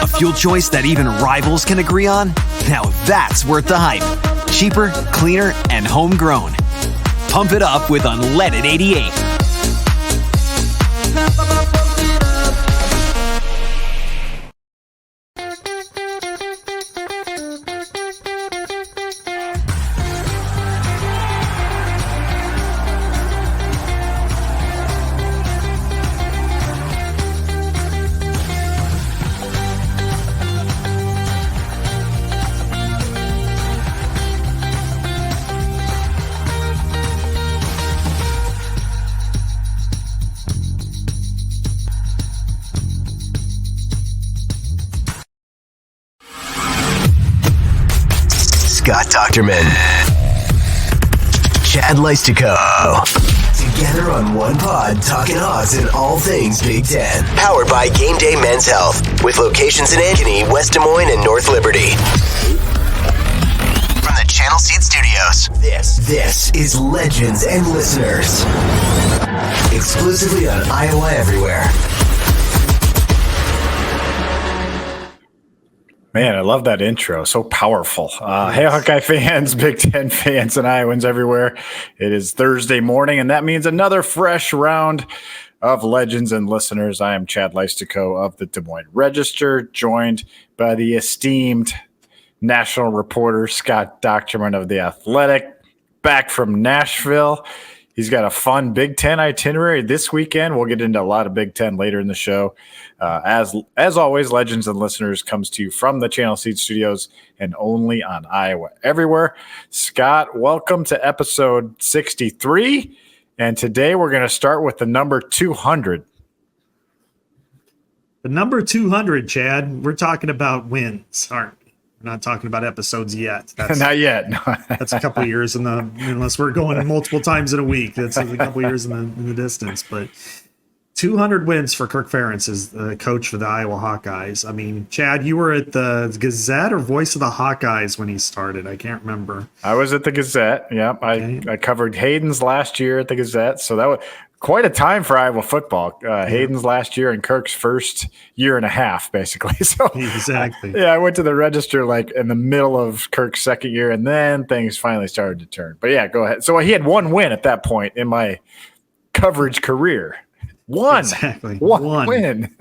A fuel choice that even rivals can agree on? Now that's worth the hype. Cheaper, cleaner, and homegrown. Pump it up with unleaded 88. Scott Dochterman, Chad Leistikow, together on one pod, talking odds and all things Big Ten. Powered by GameDay Men's Health, with locations in Ankeny, West Des Moines, and North Liberty. From the Channel Seed Studios, this is Legends and Listeners, exclusively on Iowa Everywhere. Man, I love that intro. So powerful. Hey, Hawkeye fans, Big Ten fans, and Iowans everywhere. It is Thursday morning, and that means another fresh round of Legends and Listeners. I am Chad Leistikow of the Des Moines Register, joined by the esteemed national reporter Scott Dochterman of The Athletic, back from Nashville. He's got a fun Big Ten itinerary this weekend. We'll get into a lot of Big Ten later in the show. As always, Legends and Listeners comes to you from the Channel Seed Studios and only on Iowa Everywhere. Scott, welcome to episode 63. And today we're going to start with the number 200. The number 200, Chad, we're talking about wins, aren't we? We're not talking about episodes yet. That's, Not yet. No. That's a couple of years unless we're going multiple times in a week. That's a couple of years in the distance. But 200 wins for Kirk Ferentz as the coach for the Iowa Hawkeyes. I mean, Chad, you were at the Gazette or Voice of the Hawkeyes when he started. I can't remember. I was at the Gazette. Yep. Okay. I covered Hayden's last year at the Gazette. So that was quite a time for Iowa football. Hayden's last year and Kirk's first year and a half, basically. So exactly. I went to the Register like in the middle of Kirk's second year, and then things finally started to turn. But yeah, go ahead. So he had one win at that point in my coverage career. One win.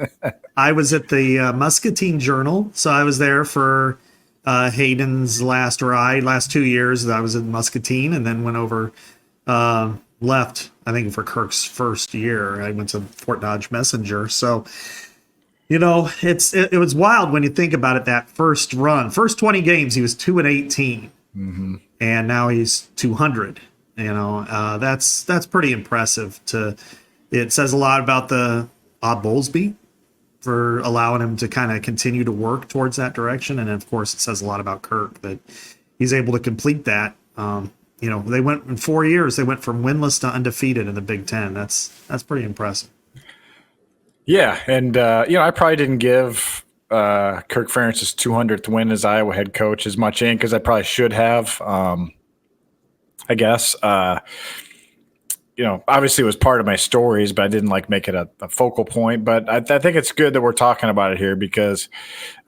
I was at the Muscatine Journal, so I was there for Hayden's last 2 years. I was at Muscatine, and then went over, left, I think, for Kirk's first year. I went to Fort Dodge Messenger. So, it was wild when you think about it. That first run, first 20 games, he was 2-18, and now he's 200. That's pretty impressive. It says a lot about the Bob Bowlesby for allowing him to kind of continue to work towards that direction. And of course, it says a lot about Kirk that he's able to complete that. They went in 4 years, they went from winless to undefeated in the Big Ten. That's pretty impressive. Yeah. And, I probably didn't give Kirk Ferentz's 200th win as Iowa head coach as much ink as I probably should have. I guess, obviously it was part of my stories, but I didn't make it a focal point. But I think it's good that we're talking about it here because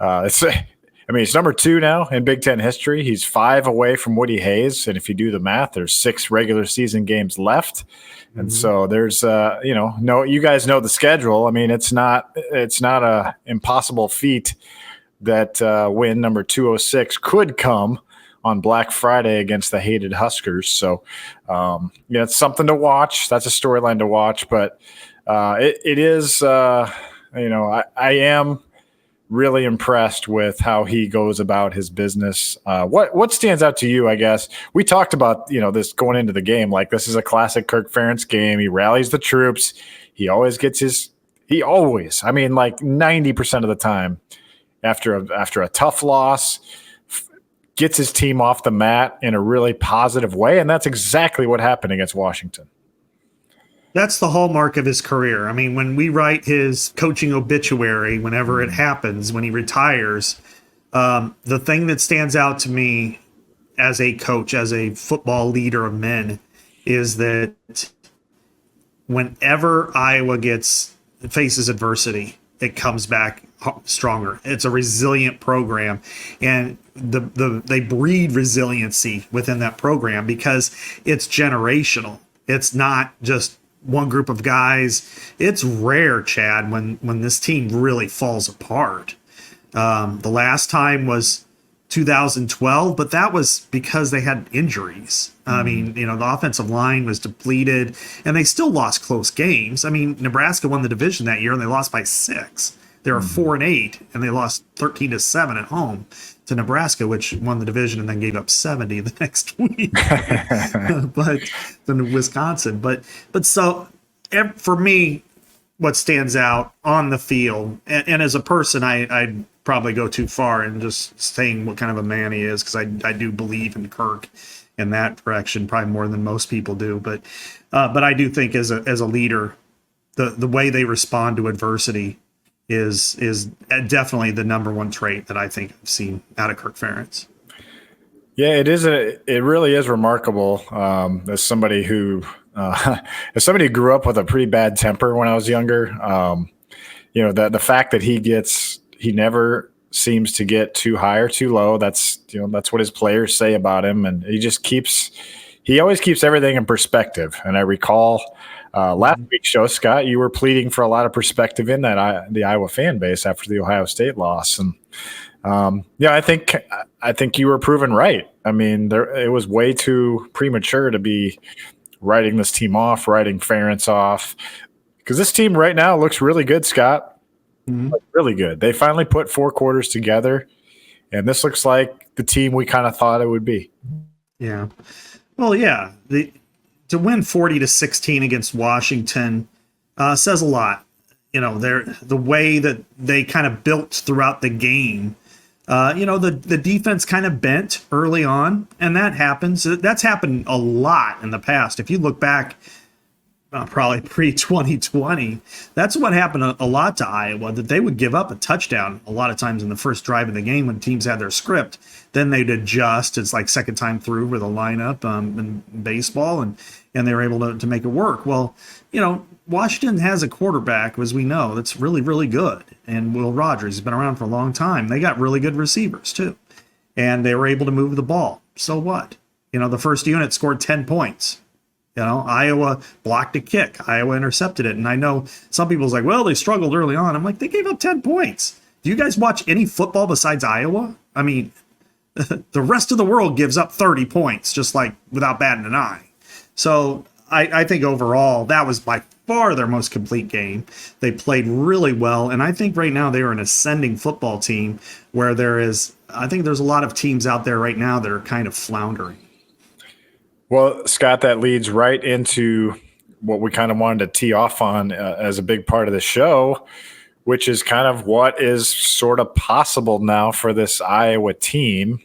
it's number 2 now in Big Ten history. He's 5 away from Woody Hayes. And if you do the math, there's 6 regular season games left. And so there's, you guys know the schedule. I mean, it's not a impossible feat that win number 206 could come on Black Friday against the hated Huskers. So, it's something to watch. That's a storyline to watch, but it is, I am really impressed with how he goes about his business. What stands out to you, I guess? We talked about, this going into the game, this is a classic Kirk Ferentz game. He rallies the troops. He always gets 90% of the time after a tough loss, gets his team off the mat in a really positive way, and that's exactly what happened against Washington. That's the hallmark of his career. I mean, when we write his coaching obituary, whenever it happens, when he retires, the thing that stands out to me as a coach, as a football leader of men, is that whenever Iowa faces adversity, it comes back stronger. It's a resilient program, and they breed resiliency within that program because it's generational. It's not just one group of guys. It's rare, Chad, when this team really falls apart. The last time was 2012, but that was because they had injuries. I mean, the offensive line was depleted, and they still lost close games. I mean, Nebraska won the division that year, and they lost by 6. They were 4-8, and they lost 13-7 at home to Nebraska, which won the division and then gave up 70 the next week. But then Wisconsin. But so for me, what stands out on the field, and as a person, I'd probably go too far in just saying what kind of a man he is, because I do believe in Kirk in that direction, probably more than most people do. But I do think as a leader, the way they respond to adversity is definitely the number one trait that I think I've seen out of Kirk Ferentz. Yeah, it really is remarkable. As somebody who grew up with a pretty bad temper when I was younger, the fact that he never seems to get too high or too low. That's what his players say about him, and he always keeps everything in perspective. And I recall last week's show, Scott, you were pleading for a lot of perspective in the Iowa fan base after the Ohio State loss, and I think you were proven right. I mean, it was way too premature to be writing this team off, writing Ferentz off, because this team right now looks really good, Scott. Really good. They finally put 4 quarters together, and this looks like the team we kind of thought it would be. Yeah. Well, yeah. To win 40-16 against Washington says a lot. The way that they kind of built throughout the game. The defense kind of bent early on, and that happens. That's happened a lot in the past. If you look back, probably pre-2020, that's what happened a lot to Iowa, that they would give up a touchdown a lot of times in the first drive of the game when teams had their script. Then they'd adjust. It's like second time through with a lineup in baseball, and they were able to make it work. Well, Washington has a quarterback, as we know, that's really, really good. And Will Rogers has been around for a long time. They got really good receivers, too. And they were able to move the ball. So what? The first unit scored 10 points. Iowa blocked a kick. Iowa intercepted it. And I know some people's like, well, they struggled early on. I'm like, they gave up 10 points. Do you guys watch any football besides Iowa? I mean, the rest of the world gives up 30 points, just like without batting an eye. So I think overall, that was by far their most complete game. They played really well. And I think right now they are an ascending football team where I think there's a lot of teams out there right now that are kind of floundering. Well, Scott, that leads right into what we kind of wanted to tee off on as a big part of the show, which is kind of what is sort of possible now for this Iowa team.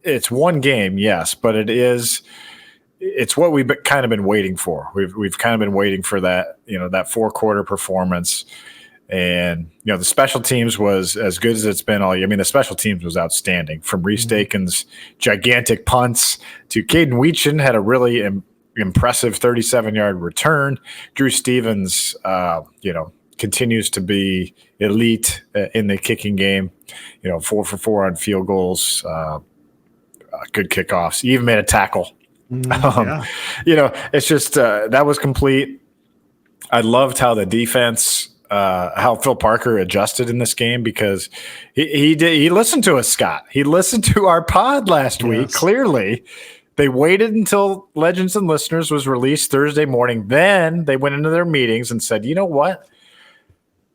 It's one game, yes, but it's what we've kind of been waiting for. We've kind of been waiting for that, that 4-quarter performance. And, the special teams was as good as it's been all year. I mean, the special teams was outstanding, from Reese Dakin's gigantic punts to Caden Weechin had a really impressive 37-yard return. Drew Stevens, continues to be elite in the kicking game, 4 for 4 on field goals, good kickoffs. He even made a tackle. It's just that was complete. I loved how the defense, how Phil Parker adjusted in this game, because he listened to us, Scott. He listened to our pod last week. Clearly, they waited until Legends and Listeners was released Thursday morning. Then they went into their meetings and said, you know what?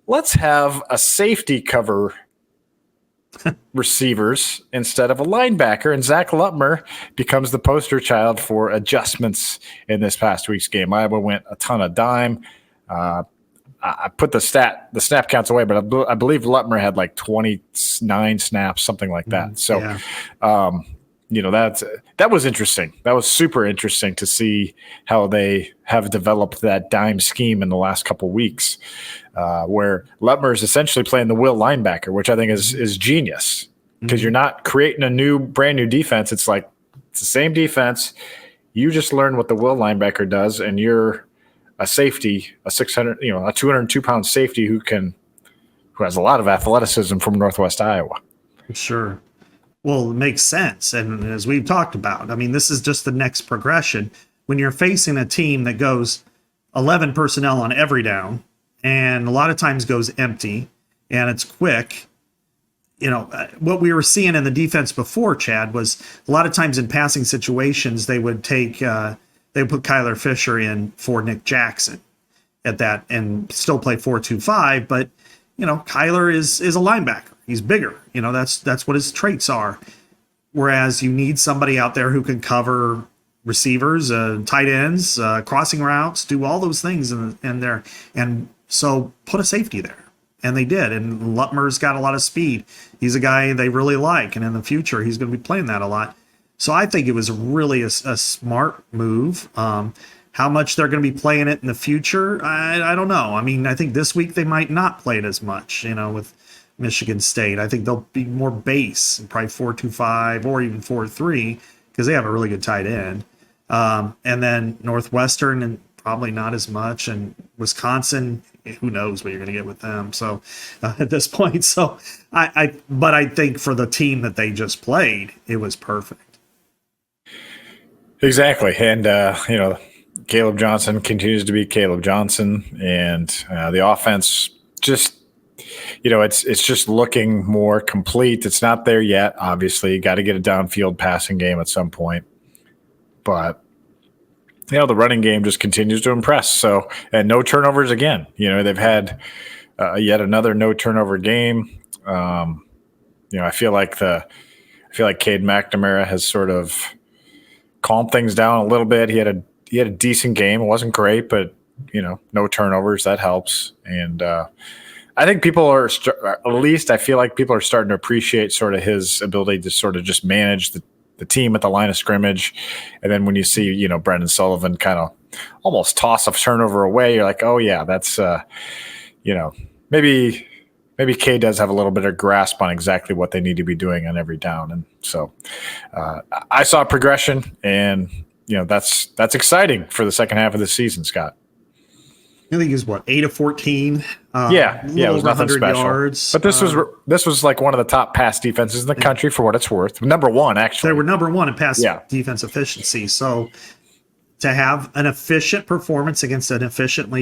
Let's have a safety cover receivers instead of a linebacker, and Zach Lutmer becomes the poster child for adjustments in this past week's game. Iowa went a ton of dime. I put the snap counts away, but I believe Lutmer had like 29 snaps, something like that. So, that was interesting. That was super interesting to see how they have developed that dime scheme in the last couple weeks, where Lutmer is essentially playing the will linebacker, which I think is genius, because you're not creating a brand new defense. It's like it's the same defense. You just learn what the will linebacker does, and you're a safety, a 202-pound safety who can who has a lot of athleticism from Northwest Iowa. Sure. Well, it makes sense. And as we've talked about, I mean, this is just the next progression. When you're facing a team that goes 11 personnel on every down and a lot of times goes empty and it's quick, what we were seeing in the defense before, Chad, was a lot of times in passing situations, they would put Kyler Fisher in for Nick Jackson at that and still play 4-2-5. But, Kyler is a linebacker. He's bigger. That's what his traits are. Whereas you need somebody out there who can cover receivers, tight ends, crossing routes, do all those things in there. And so put a safety there. And they did. And Lutmer's got a lot of speed. He's a guy they really like. And in the future, he's going to be playing that a lot. So I think it was really a smart move. How much they're going to be playing it in the future, I don't know. I mean, I think this week they might not play it as much, with Michigan State. I think they'll be more base, probably 4-2-5 or even 4-3, because they have a really good tight end. And then Northwestern, and probably not as much. And Wisconsin, who knows what you're going to get with them. So at this point, but I think for the team that they just played, it was perfect. Exactly. And, Caleb Johnson continues to be Caleb Johnson, and the offense just, it's just looking more complete. It's not there yet. Obviously, got to get a downfield passing game at some point, but the running game just continues to impress. So, and no turnovers again. They've had yet another no turnover game. I feel like Cade McNamara has sort of calmed things down a little bit. He had a decent game. It wasn't great, but no turnovers, that helps. And I think people are at least I feel like people are starting to appreciate sort of his ability to sort of just manage the team at the line of scrimmage. And then when you see, Brendan Sullivan kind of almost toss a turnover away, you're like, oh yeah, that's, maybe Kay does have a little bit of grasp on exactly what they need to be doing on every down. And so I saw progression, and, that's exciting for the second half of the season, Scott. I think he was 8 of 14. Yeah, it was nothing special. Yards. But this was like one of the top pass defenses in the country for what it's worth. Number one, actually. They were number one in pass defense efficiency. So to have an efficient performance against efficient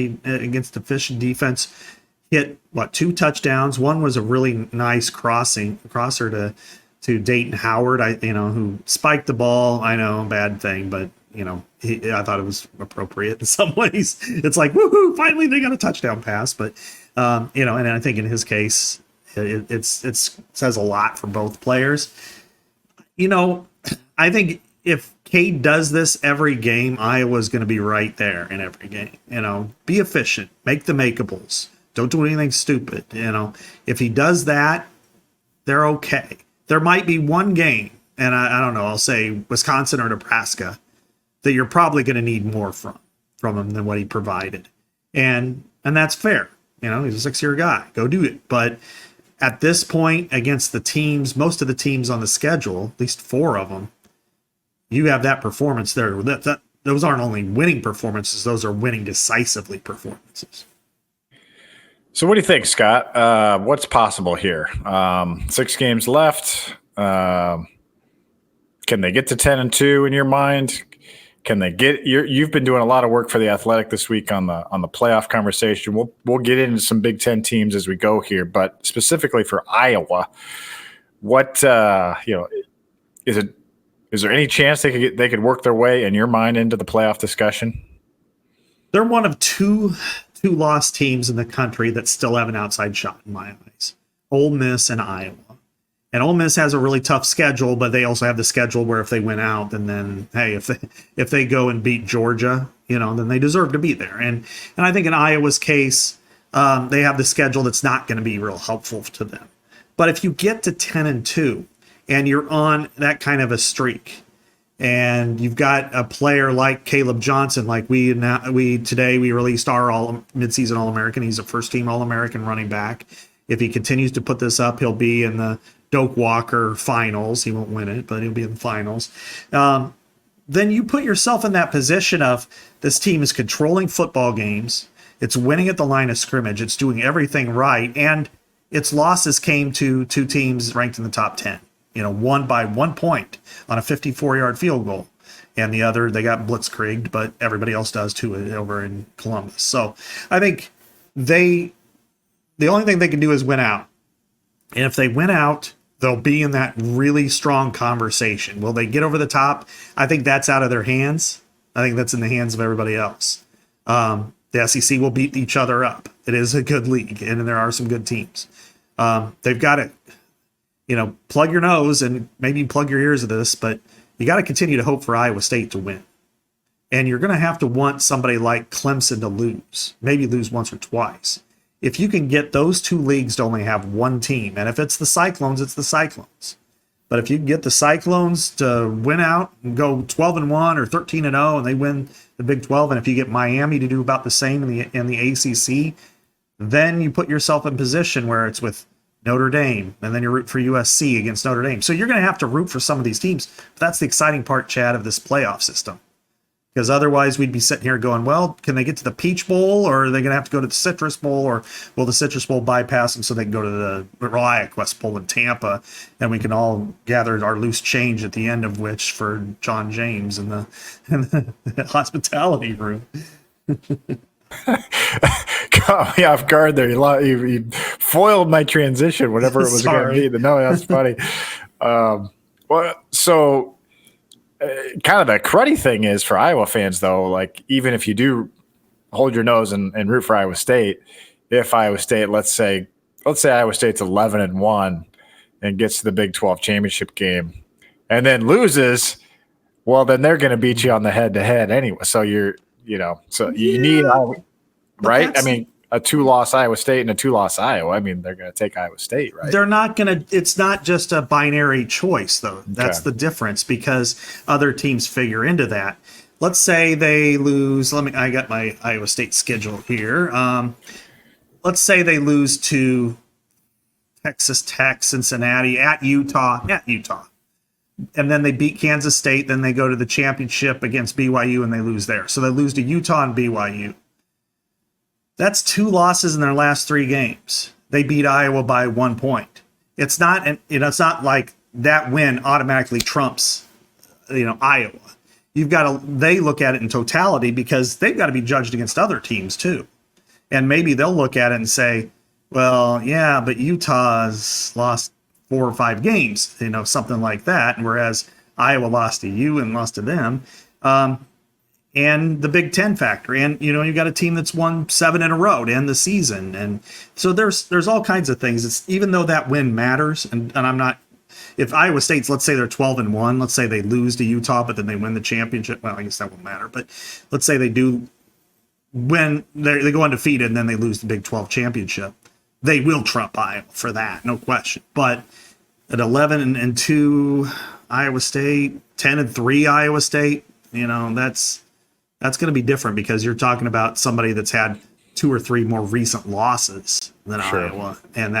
defense, hit 2 touchdowns. One was a really nice crosser to Dayton Howard. Who spiked the ball. I know, bad thing, but. I thought it was appropriate in some ways. It's like, woohoo, finally they got a touchdown pass. But, and I think in his case, it says a lot for both players. I think if Cade does this every game, Iowa's going to be right there in every game. Be efficient, make the makeables. Don't do anything stupid. If he does that, they're okay. There might be one game, and I don't know, I'll say Wisconsin or Nebraska, that you're probably going to need more from him than what he provided. And that's fair. He's a 6-year guy. Go do it. But at this point, against the teams, most of the teams on the schedule, at least 4 of them, you have that performance there. Those aren't only winning performances, those are winning decisively performances. So what do you think, Scott? What's possible here? 6 games left. Can they get to 10-2 in your mind? Can they get? You've been doing a lot of work for the Athletic this week on the playoff conversation. We'll get into some Big Ten teams as we go here, but specifically for Iowa, what is there any chance they could work their way in your mind into the playoff discussion? They're one of two lost teams in the country that still have an outside shot in my eyes: Ole Miss and Iowa. And Ole Miss has a really tough schedule, but they also have the schedule where if they win out, then hey, if they go and beat Georgia, then they deserve to be there. And I think in Iowa's case, they have the schedule that's not going to be real helpful to them. But if you get to 10-2 and you're on that kind of a streak, and you've got a player like Caleb Johnson, like we today released our midseason All-American. He's a first-team All-American running back. If he continues to put this up, he'll be in the Doak Walker finals. He won't win it, but he'll be in the finals. Then you put yourself in that position of this team is controlling football games. It's winning at the line of scrimmage. It's doing everything right. And its losses came to two teams ranked in the top 10. One by 1 point on a 54-yard field goal. And the other, they got blitzkrieged, but everybody else does too over in Columbus. So I think the only thing they can do is win out. And if they win out, they'll be in that really strong conversation. Will they get over the top? I think that's out of their hands. I think that's in the hands of everybody else. The SEC will beat each other up. It is a good league, and there are some good teams. They've got to, plug your nose and maybe plug your ears of this, but you got to continue to hope for Iowa State to win. And you're going to have to want somebody like Clemson to lose, maybe lose once or twice. If you can get those two leagues to only have one team, and if it's the Cyclones, it's the Cyclones. But if you can get the Cyclones to win out and go 12-1 or 13-0 and they win the Big 12, and if you get Miami to do about the same in the ACC, then you put yourself in position where it's with Notre Dame, and then you root for USC against Notre Dame. So you're going to have to root for some of these teams. But that's the exciting part, Chad, of this playoff system. Because otherwise we'd be sitting here going, well, can they get to the Peach Bowl, or are they going to have to go to the Citrus Bowl, or will the Citrus Bowl bypass them so they can go to the ReliaQuest Bowl in Tampa, and we can all gather our loose change at the end of which for John James in the hospitality room. Caught me off guard there. You foiled my transition, whatever it was going to be. No, that's funny. So kind of the cruddy thing is for Iowa fans, though, like even if you do hold your nose and root for Iowa State, if Iowa State, let's say Iowa State's 11-1 and gets to the Big 12 championship game and then loses, well, then they're going to beat you on the head-to-head anyway. So you need, right? I mean, a 2-loss Iowa State and a 2-loss Iowa. I mean, they're going to take Iowa State, right? They're not going to. It's not just a binary choice, though. That's the difference, because other teams figure into that. Let's say they lose. I got my Iowa State schedule here. Let's say they lose to Texas Tech, Cincinnati, at Utah, and then they beat Kansas State. Then they go to the championship against BYU and they lose there. So they lose to Utah and BYU. That's 2 losses in their last 3 games. They beat Iowa by 1 point. It's not like that win automatically trumps, Iowa. They look at it in totality because they've got to be judged against other teams too. And maybe they'll look at it and say, well, yeah, but Utah's lost 4 or 5 games, something like that. And whereas Iowa lost to you and lost to them. And the Big Ten factor, and you got a team that's won 7 in a row to end the season, and so there's all kinds of things. It's even though that win matters, and I'm not. If Iowa State's, let's say they're 12-1, let's say they lose to Utah, but then they win the championship. Well, I guess that won't matter, but let's say they do win, they go undefeated, and then they lose the Big 12 championship. They will trump Iowa for that, no question. But at 11-2 Iowa State, 10-3 Iowa State, that's going to be different because you're talking about somebody that's had 2 or 3 more recent losses than Iowa, and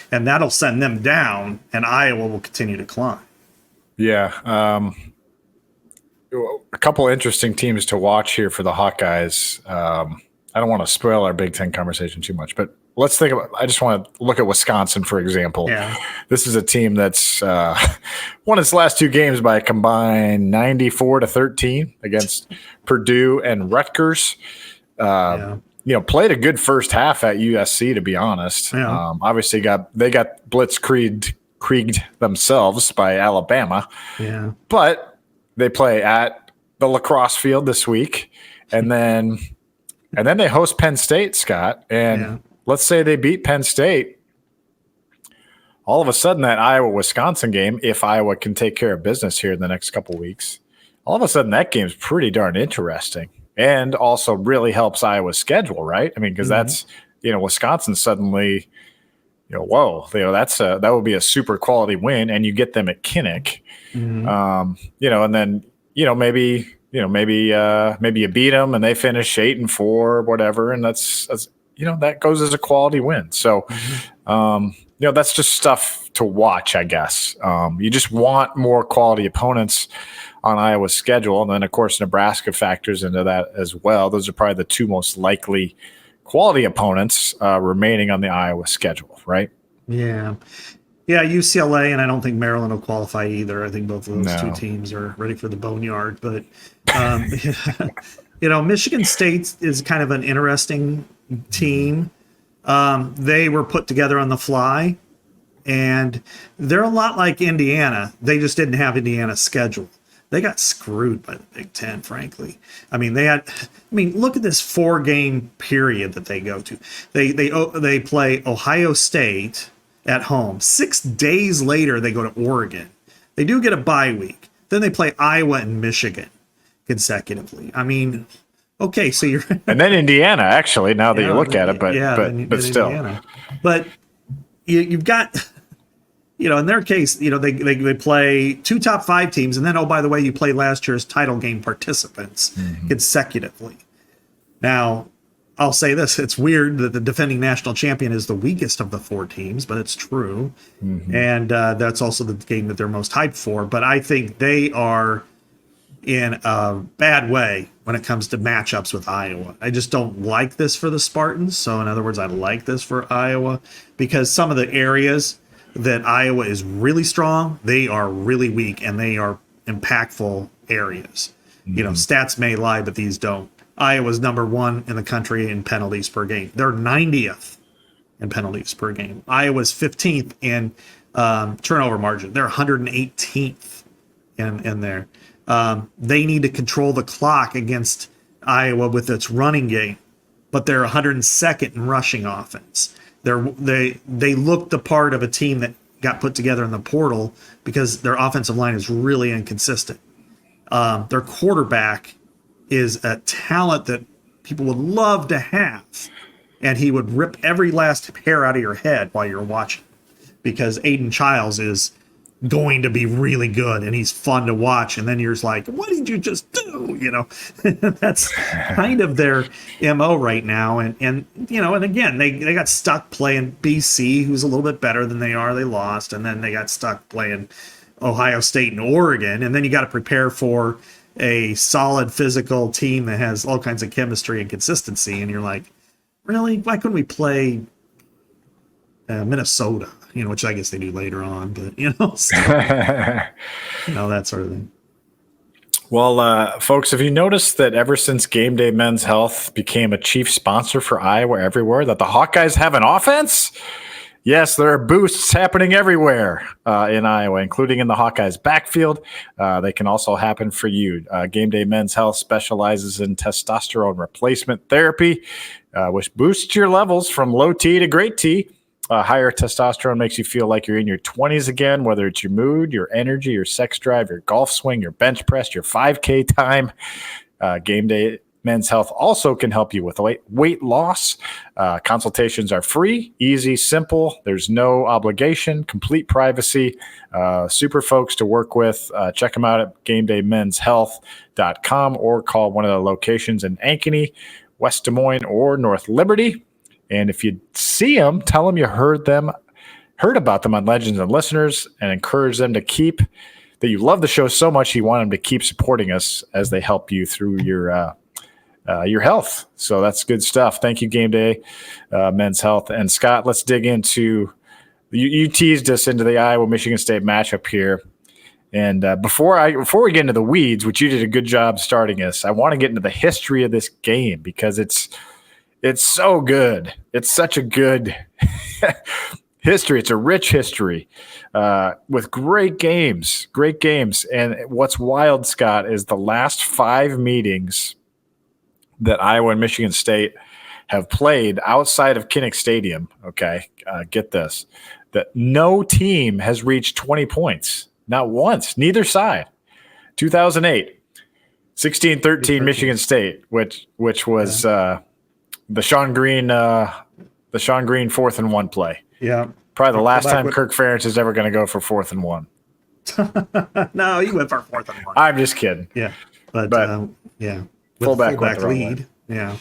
that'll send them down, and Iowa will continue to climb. Yeah, a couple interesting teams to watch here for the Hawkeyes. I don't want to spoil our Big Ten conversation too much, but let's think about. I just want to look at Wisconsin, for example. Yeah. This is a team that's won its last 2 games by a combined 94-13 against Purdue and Rutgers. Played a good first half at USC, to be honest. Yeah. Obviously, they got blitzkrieged themselves by Alabama. Yeah. But they play at the lacrosse field this week, and then they host Penn State, Scott, and let's say they beat Penn State. All of a sudden, that Iowa-Wisconsin game, if Iowa can take care of business here in the next couple of weeks, all of a sudden that game's pretty darn interesting and also really helps Iowa's schedule, right? I mean, because that's, Wisconsin suddenly, that would be a super quality win, and you get them at Kinnick, and then, maybe you beat them and they finish 8-4, whatever, and that's that goes as a quality win. So, that's just stuff to watch, I guess. You just want more quality opponents on Iowa's schedule. And then, of course, Nebraska factors into that as well. Those are probably the 2 most likely quality opponents remaining on the Iowa schedule, right? Yeah. Yeah, UCLA, and I don't think Maryland will qualify either. I think both of those two teams are ready for the boneyard. But, Michigan State is kind of an interesting team. They were put together on the fly, and they're a lot like Indiana. They just didn't have Indiana's schedule. They got screwed by the Big Ten, frankly. Look at this 4-game period that they go to. They play Ohio State at home. 6 days later, they go to Oregon. They do get a bye week. Then they play Iowa and Michigan consecutively. Okay, so you're and then Indiana, actually, now that you look at it, but still. Indiana. But you've got, in their case, they play 2 top 5 teams, and then, oh, by the way, you play last year's title game participants consecutively. Now, I'll say this, it's weird that the defending national champion is the weakest of the 4 teams, but it's true. And that's also the game that they're most hyped for. But I think they are in a bad way when it comes to matchups with Iowa. I just don't like this for the Spartans. So in other words, I like this for Iowa because some of the areas that Iowa is really strong, they are really weak, and they are impactful areas. Stats may lie, but these don't. Iowa's number 1 in the country in penalties per game. They're 90th in penalties per game. Iowa's 15th in turnover margin. They're 118th in there. They need to control the clock against Iowa with its running game, but they're 102nd in rushing offense. They look the part of a team that got put together in the portal because their offensive line is really inconsistent. Their quarterback is a talent that people would love to have, and he would rip every last hair out of your head while you're watching, because Aiden Childs is going to be really good and he's fun to watch. And then you're just like, what did you just do? That's kind of their MO right now. And again, they got stuck playing BC, who's a little bit better than they are. They lost. And then they got stuck playing Ohio State and Oregon. And then you got to prepare for a solid physical team that has all kinds of chemistry and consistency. And you're like, really? Why couldn't we play Minnesota? Which I guess they do later on, but so, that sort of thing. Well, folks, have you noticed that ever since GameDay Men's Health became a chief sponsor for Iowa everywhere, that the Hawkeyes have an offense? Yes, there are boosts happening everywhere in Iowa, including in the Hawkeyes backfield. They can also happen for you. GameDay Men's Health specializes in testosterone replacement therapy, which boosts your levels from low T to great T. Higher testosterone makes you feel like you're in your 20s again, whether it's your mood, your energy, your sex drive, your golf swing, your bench press, your 5K time. GameDay Men's Health also can help you with weight loss. Consultations are free, easy, simple. There's no obligation, complete privacy. Super folks to work with. Check them out at GameDayMen'sHealth.com or call one of the locations in Ankeny, West Des Moines, or North Liberty. And if you see them, tell them you heard about them on Legends and Listeners, and encourage them that you love the show so much you want them to keep supporting us as they help you through your health. So that's good stuff. Thank you, GameDay Men's Health. And Scott, let's dig into you teased us into the Iowa-Michigan State matchup here. And before we get into the weeds, which you did a good job starting us, I want to get into the history of this game because it's so good. It's such a good history. It's a rich history with great games. And what's wild, Scott, is the last 5 meetings that Iowa and Michigan State have played outside of Kinnick Stadium. Okay, get this. That no team has reached 20 points. Not once. Neither side. 2008, 16-13 Michigan State, which was the Sean Green 4th and 1 play. Yeah. Probably the last time Kirk Ferentz is ever going to go for 4th and 1. No, he went for 4th and 1. I'm just kidding. Yeah. But yeah. With fullback lead. Yeah.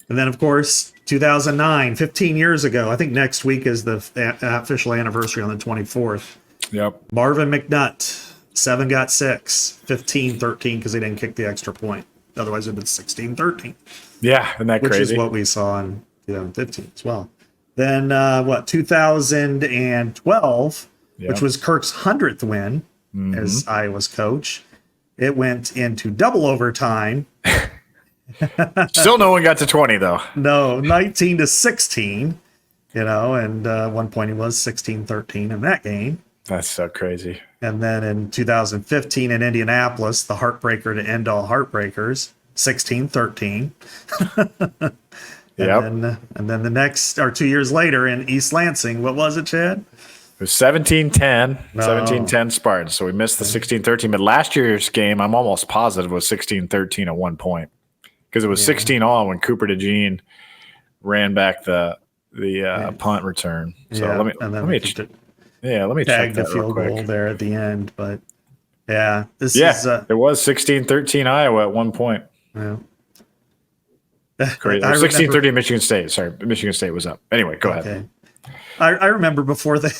And then, of course, 2009, 15 years ago, I think next week is the official anniversary on the 24th. Yep. Marvin McNutt, 7 got 6, 15-13 because they didn't kick the extra point. Otherwise, it would have been 16-13. Yeah, isn't that crazy? Which is what we saw in 2015 as well. Then 2012, Yep. which was Kirk's 100th win as Iowa's coach. It went into double overtime. Still no one got to 20 though. No, 19-16, and at one point he was 16-13 in that game. That's so crazy. And then in 2015 in Indianapolis, the heartbreaker to end all heartbreakers, 16-13. And then the next, or 2 years later in East Lansing, what was it, Chad? It was 17-10, 17-10 Spartans. So we missed the 16-13. But last year's game, I'm almost positive, was 16-13 at one point. Because it was 16-all when Cooper DeJean ran back the punt return. So let me check the that field real goal quick. there at the end. But it was It was 16-13 Iowa at one point. Yeah. Crazy. 16-13 Michigan State. Sorry, Michigan State was up. Anyway, go ahead. I remember before the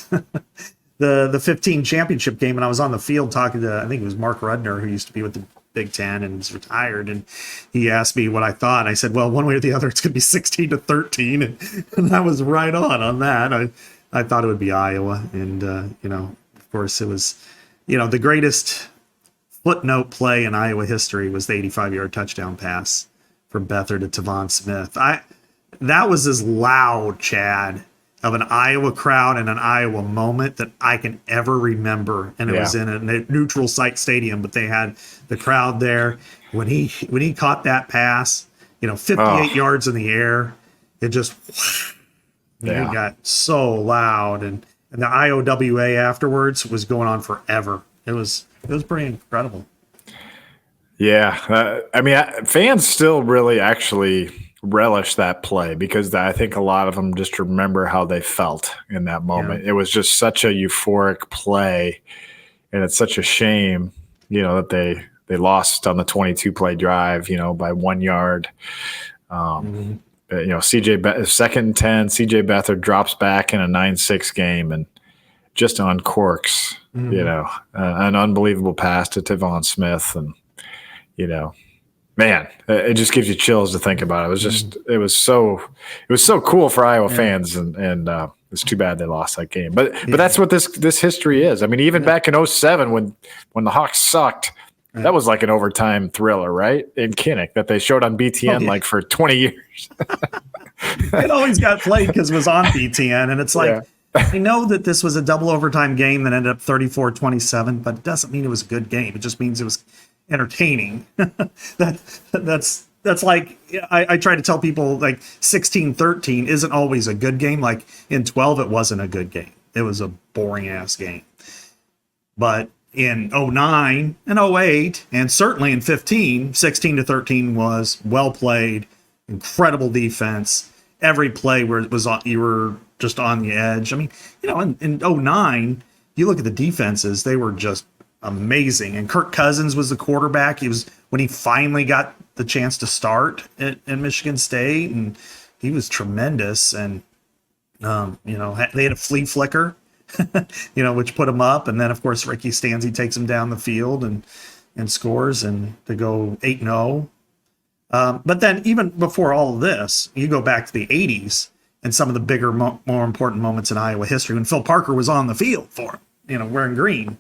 15 championship game, and I was on the field talking to, I think it was Mark Rudner, who used to be with the Big Ten and is retired, and he asked me what I thought. I said, well, one way or the other, it's going to be 16-13, and I was right on that. I thought it would be Iowa, and of course it was, the greatest footnote play in Iowa history was the 85-yard touchdown pass from Beathard to Tavon Smith. That was as loud, Chad, of an Iowa crowd and an Iowa moment that I can ever remember. And it was in a neutral site stadium, but they had the crowd there. When he caught that pass, 58 yards in the air, it just it got so loud. And the IOWA afterwards was going on forever. It was pretty incredible. Yeah. Fans still really actually relish that play because I think a lot of them just remember how they felt in that moment. It was just such a euphoric play, and it's such a shame, that they lost on the 22-play drive, by 1 yard. CJ second and 10, CJ Beathard drops back in a 9-6 game and just uncorks, an unbelievable pass to Tavon Smith, and man, it just gives you chills to think about it. It was just, it was so cool for Iowa fans, and it's too bad they lost that game. But that's what this history is. I mean, even back in 07 when the Hawks sucked, that was like an overtime thriller, right? In Kinnick that they showed on BTN like for 20 years. It always got played because it was on BTN, and it's like, I know that this was a double overtime game that ended up 34-27, but it doesn't mean it was a good game. It just means it was entertaining. That's like, I try to tell people, like, 16-13 isn't always a good game. Like in 12 it wasn't a good game, it was a boring ass game. But in 09 and 08 and certainly in 15, 16-13 was well played, incredible defense. Every play where it was on, you were just on the edge. I mean, in 09 you look at the defenses, they were just amazing. And Kirk Cousins was the quarterback. He was, when he finally got the chance to start at Michigan State, and he was tremendous. And they had a flea flicker, which put him up. And then of course Ricky Stanzi takes him down the field and scores, and to go 8-0. But then even before all of this, you go back to the 80s and some of the bigger, more important moments in Iowa history when Phil Parker was on the field for him, wearing green.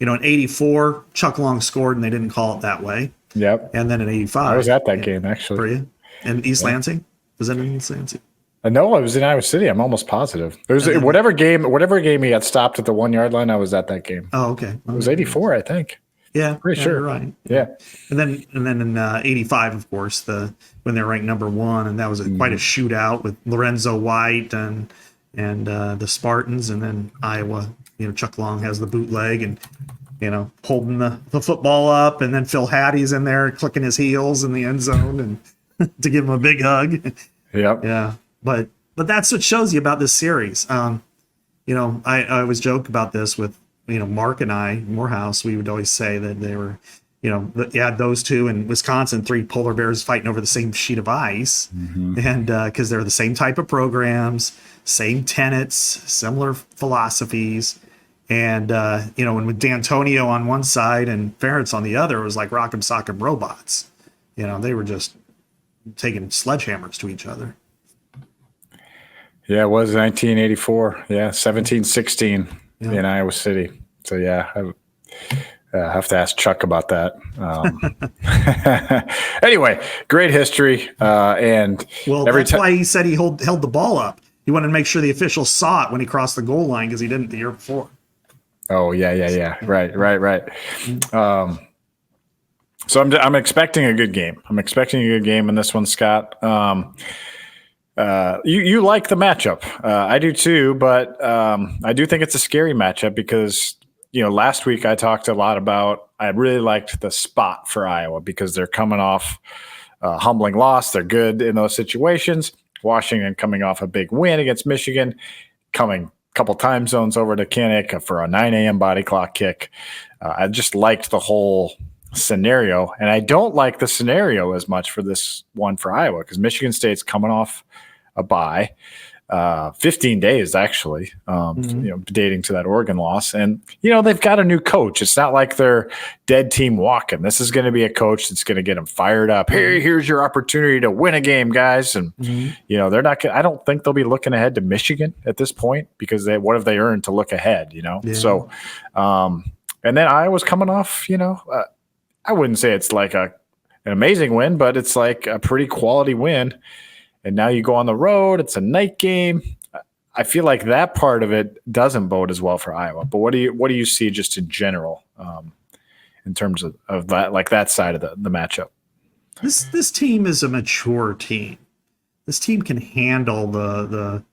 In 84, Chuck Long scored, and they didn't call it that way. Yep. And then in 85. I was at that game, actually. Were you? In East Lansing? Was that in East Lansing? No, I was in Iowa City. I'm almost positive. It was whatever game he had stopped at the 1 yard line, I was at that game. Oh, okay. It was 84, I think. Yeah. Pretty sure. You're right. Yeah. And then in 85, of course, when they were ranked number 1, and that was quite a shootout with Lorenzo White and the Spartans, and then Iowa. Chuck Long has the bootleg and holding the football up, and then Phil Hattie's in there clicking his heels in the end zone and to give him a big hug. Yep. Yeah. But that's what shows you about this series. I always joke about this with Mark and I, Morehouse. We would always say that they were, those two in Wisconsin, 3 polar bears fighting over the same sheet of ice, and because they're the same type of programs, same tenets, similar philosophies. And, when with D'Antonio on one side and Ferentz on the other, it was like Rock'em Sock'em Robots. They were just taking sledgehammers to each other. Yeah, it was 1984. Yeah, 17-16 in Iowa City. So, yeah, I have to ask Chuck about that. Anyway, great history. And that's why he said he held the ball up. He wanted to make sure the officials saw it when he crossed the goal line because he didn't the year before. Oh, yeah. Right. So I'm expecting a good game. I'm expecting a good game in this one, Scott. You like the matchup. I do too, but I do think it's a scary matchup because, last week I talked a lot about I really liked the spot for Iowa because they're coming off a humbling loss. They're good in those situations. Washington coming off a big win against Michigan, coming a couple time zones over to Kinnick for a 9 a.m. body clock kick. I just liked the whole scenario, and I don't like the scenario as much for this one for Iowa because Michigan State's coming off a bye, 15 days actually, dating to that Oregon loss, and they've got a new coach. It's not like they're dead team walking. This is going to be a coach that's going to get them fired up. Hey, here's your opportunity to win a game, guys, and they're not. I don't think they'll be looking ahead to Michigan at this point because what have they earned to look ahead? So, and then Iowa's coming off. I wouldn't say it's like an amazing win, but it's like a pretty quality win. And now you go on the road. It's a night game. I feel like that part of it doesn't bode as well for Iowa. But what do you see just in general in terms of that, like that side of the matchup? This team is a mature team. This team can handle the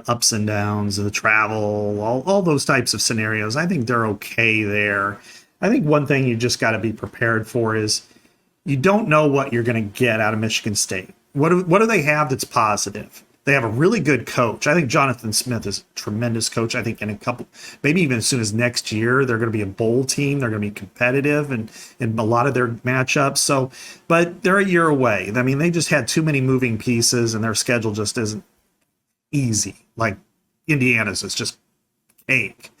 ups and downs, the travel, all those types of scenarios. I think they're okay there. I think one thing you just got to be prepared for is you don't know what you're going to get out of Michigan State. What do they have that's positive? They have a really good coach. I think Jonathan Smith is a tremendous coach. I think in a couple, maybe even as soon as next year, they're going to be a bowl team. They're going to be competitive in a lot of their matchups. So, but they're a year away. I mean, they just had too many moving pieces and their schedule just isn't easy. Like Indiana's is just cake.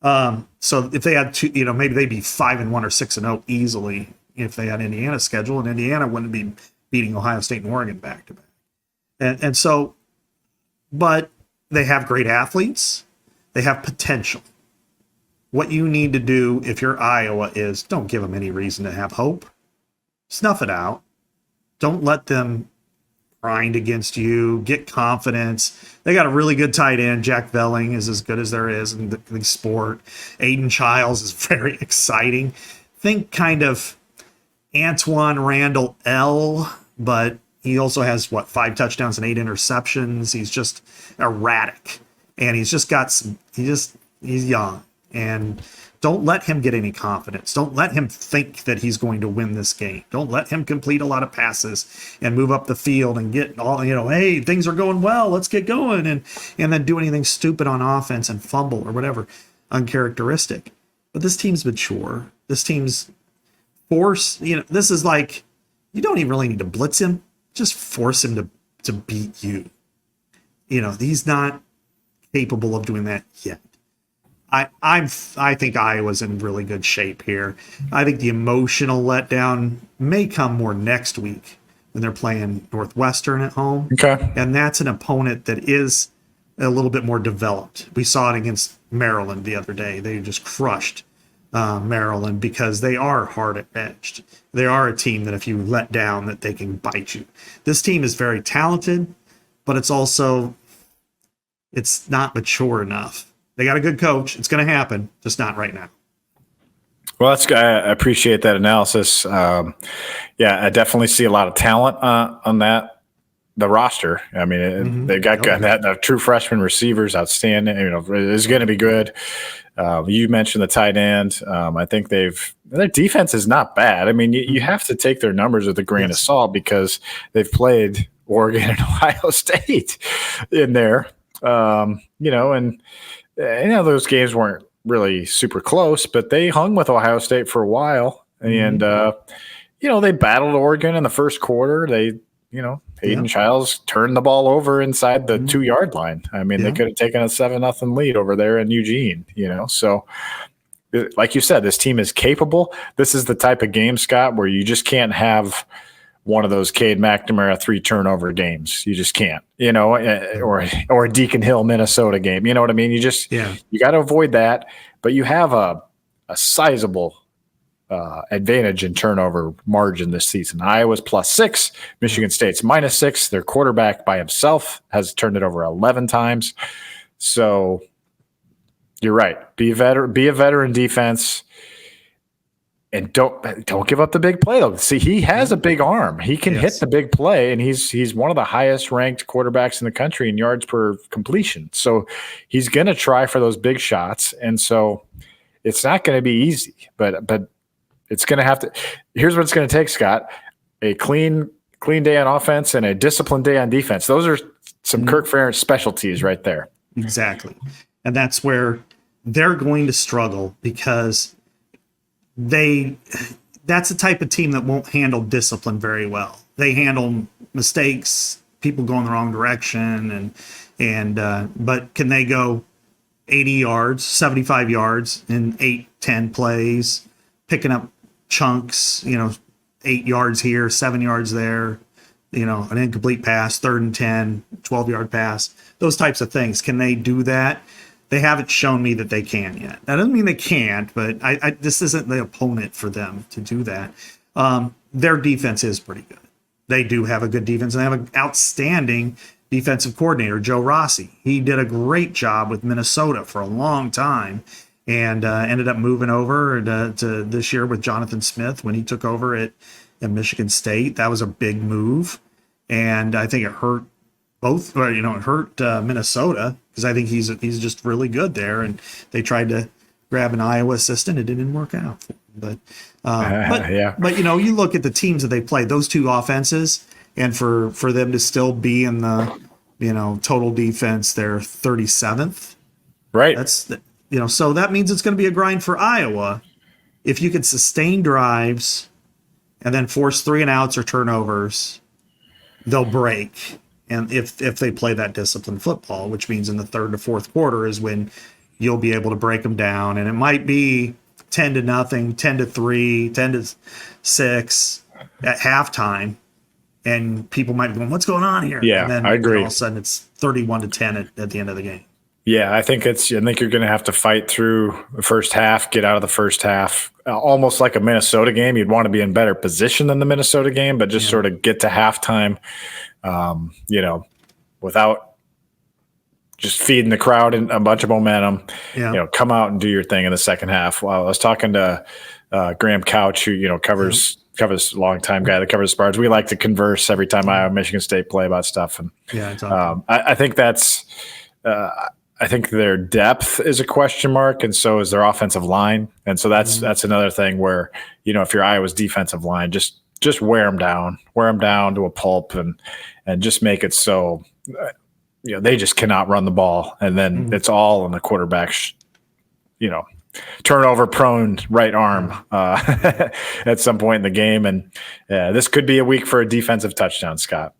So if they had maybe they'd be 5-1 or 6-0 easily if they had Indiana's schedule, and Indiana wouldn't be beating Ohio State and Oregon back to back. And so, but they have great athletes. They have potential. What you need to do if you're Iowa is don't give them any reason to have hope. Snuff it out. Don't let them grind against you. Get confidence. They got a really good tight end. Jack Velling is as good as there is in the sport. Aiden Childs is very exciting. Think kind of Antoine Randall L., but he also has 5 touchdowns and 8 interceptions. He's just erratic, and he's young, and don't let him get any confidence. Don't let him think that he's going to win this game. Don't let him complete a lot of passes and move up the field and get all, hey, things are going well, let's get going, and then do anything stupid on offense and fumble or whatever uncharacteristic. But this team's mature. This team's force, this is like, you don't even really need to blitz him. Just force him to beat you. He's not capable of doing that yet. I think Iowa's in really good shape here. I think the emotional letdown may come more next week when they're playing Northwestern at home. Okay. And that's an opponent that is a little bit more developed. We saw it against Maryland the other day. They just crushed Maryland because they are hard-edged. They are a team that if you let down, that they can bite you. This team is very talented, but it's not mature enough. They got a good coach. It's going to happen, just not right now. Well, I appreciate that analysis. I definitely see a lot of talent on the roster. I mean, they got that true freshman receivers, outstanding. It's going to be good. You mentioned the tight end. I think their defense is not bad. I mean, you have to take their numbers with a grain of salt because they've played Oregon and Ohio State in there. Those games weren't really super close, but they hung with Ohio State for a while. And, they battled Oregon in the first quarter. Aiden Childs turned the ball over inside the 2-yard line. I mean, they could have taken a 7-0 lead over there in Eugene, So, like you said, this team is capable. This is the type of game, Scott, where you just can't have one of those Cade McNamara 3 turnover games. You just can't, or a Deacon Hill, Minnesota game. You know what I mean? You got to avoid that, but you have a sizable advantage in turnover margin this season. Iowa's +6, Michigan State's -6. Their quarterback by himself has turned it over 11 times. So you're right. Be a veteran defense. And don't give up the big play though. See, he has a big arm. He can hit the big play, and he's one of the highest ranked quarterbacks in the country in yards per completion. So he's going to try for those big shots, and so it's not going to be easy. But it's going to have to. Here's what it's going to take, Scott: a clean day on offense and a disciplined day on defense. Those are some Kirk Ferentz specialties right there. Exactly, and that's where they're going to struggle because that's the type of team that won't handle discipline very well. They handle mistakes, people going the wrong direction, but can they go 80 yards, 75 yards in 8-10 plays, picking up chunks, 8 yards here, 7 yards there, an incomplete pass, 3rd and 10, 12-yard pass, those types of things. Can they do that? They haven't shown me that they can yet. That doesn't mean they can't, but this isn't the opponent for them to do that. Their defense is pretty good. They do have a good defense, and they have an outstanding defensive coordinator, Joe Rossi. He did a great job with Minnesota for a long time, and ended up moving over to this year with Jonathan Smith when he took over at Michigan State. That was a big move, and I think it hurt Minnesota, because I think he's just really good there, and they tried to grab an Iowa assistant. It didn't work out. But you look at the teams that they played, those two offenses, and for them to still be in the total defense, they're 37th. Right. That's so that means it's going to be a grind for Iowa. If you could sustain drives and then force 3 and outs or turnovers, they'll break. And if they play that disciplined football, which means in the 3rd to 4th quarter is when you'll be able to break them down. And it might be 10-0, 10-3, 10-6 at halftime. And people might be going, what's going on here? Yeah, and then I agree. All of a sudden it's 31-10 at the end of the game. Yeah, I think you're going to have to fight through the first half, get out of the first half, almost like a Minnesota game. You'd want to be in better position than the Minnesota game, but just sort of get to halftime, without just feeding the crowd and a bunch of momentum, come out and do your thing in the second half. Well, I was talking to Graham Couch, who, covers a long time guy that covers Spartans. We like to converse every time Iowa and Michigan State play about stuff. And I think I think their depth is a question mark, and so is their offensive line. And so that's another thing where, if you're Iowa's defensive line, just wear them down to a pulp and just make it so, they just cannot run the ball. And then it's all in the quarterback's, turnover prone right arm at some point in the game. And this could be a week for a defensive touchdown, Scott.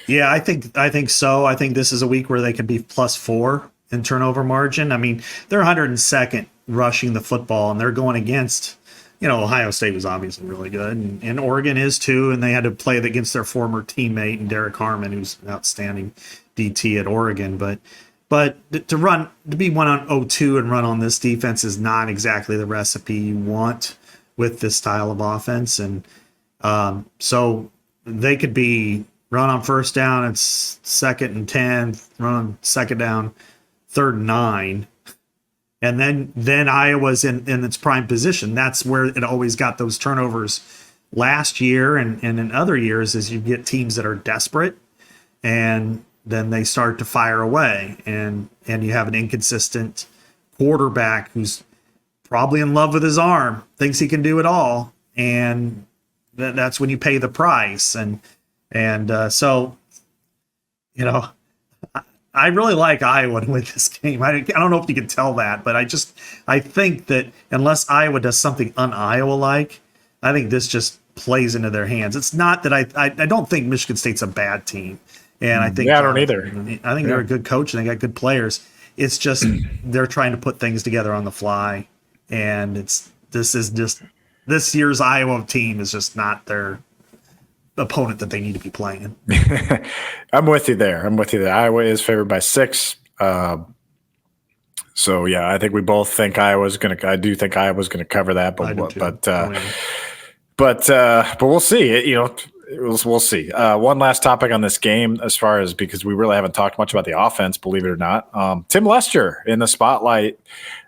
Yeah, I think so. I think this is a week where they could be +4 in turnover margin. I mean, they're 102nd rushing the football, and they're going against, Ohio State was obviously really good, and Oregon is too, and they had to play it against their former teammate, and Derek Harmon, who's an outstanding DT at Oregon. But to be 1-0-2 and run on this defense is not exactly the recipe you want with this style of offense. And so they could be run on first down, it's 2nd and 10, run on second down, 3rd and 9. And then Iowa's in its prime position. That's where it always got those turnovers last year and in other years, is you get teams that are desperate and then they start to fire away, and you have an inconsistent quarterback who's probably in love with his arm, thinks he can do it all, and that's when you pay the price. So, I really like Iowa to win this game. I don't know if you can tell that, but I think that unless Iowa does something un-Iowa-like, I think this just plays into their hands. It's not that I don't think Michigan State's a bad team. And I think I don't either. I think they're a good coach and they got good players. It's just they're trying to put things together on the fly, and this year's Iowa team is just not their opponent that they need to be playing. I'm with you there. Iowa is favored by 6. So yeah, I think we both think I do think Iowa's gonna cover that, but we'll see. We'll see. One last topic on this game, as far as, because we really haven't talked much about the offense, believe it or not. Tim Lester in the spotlight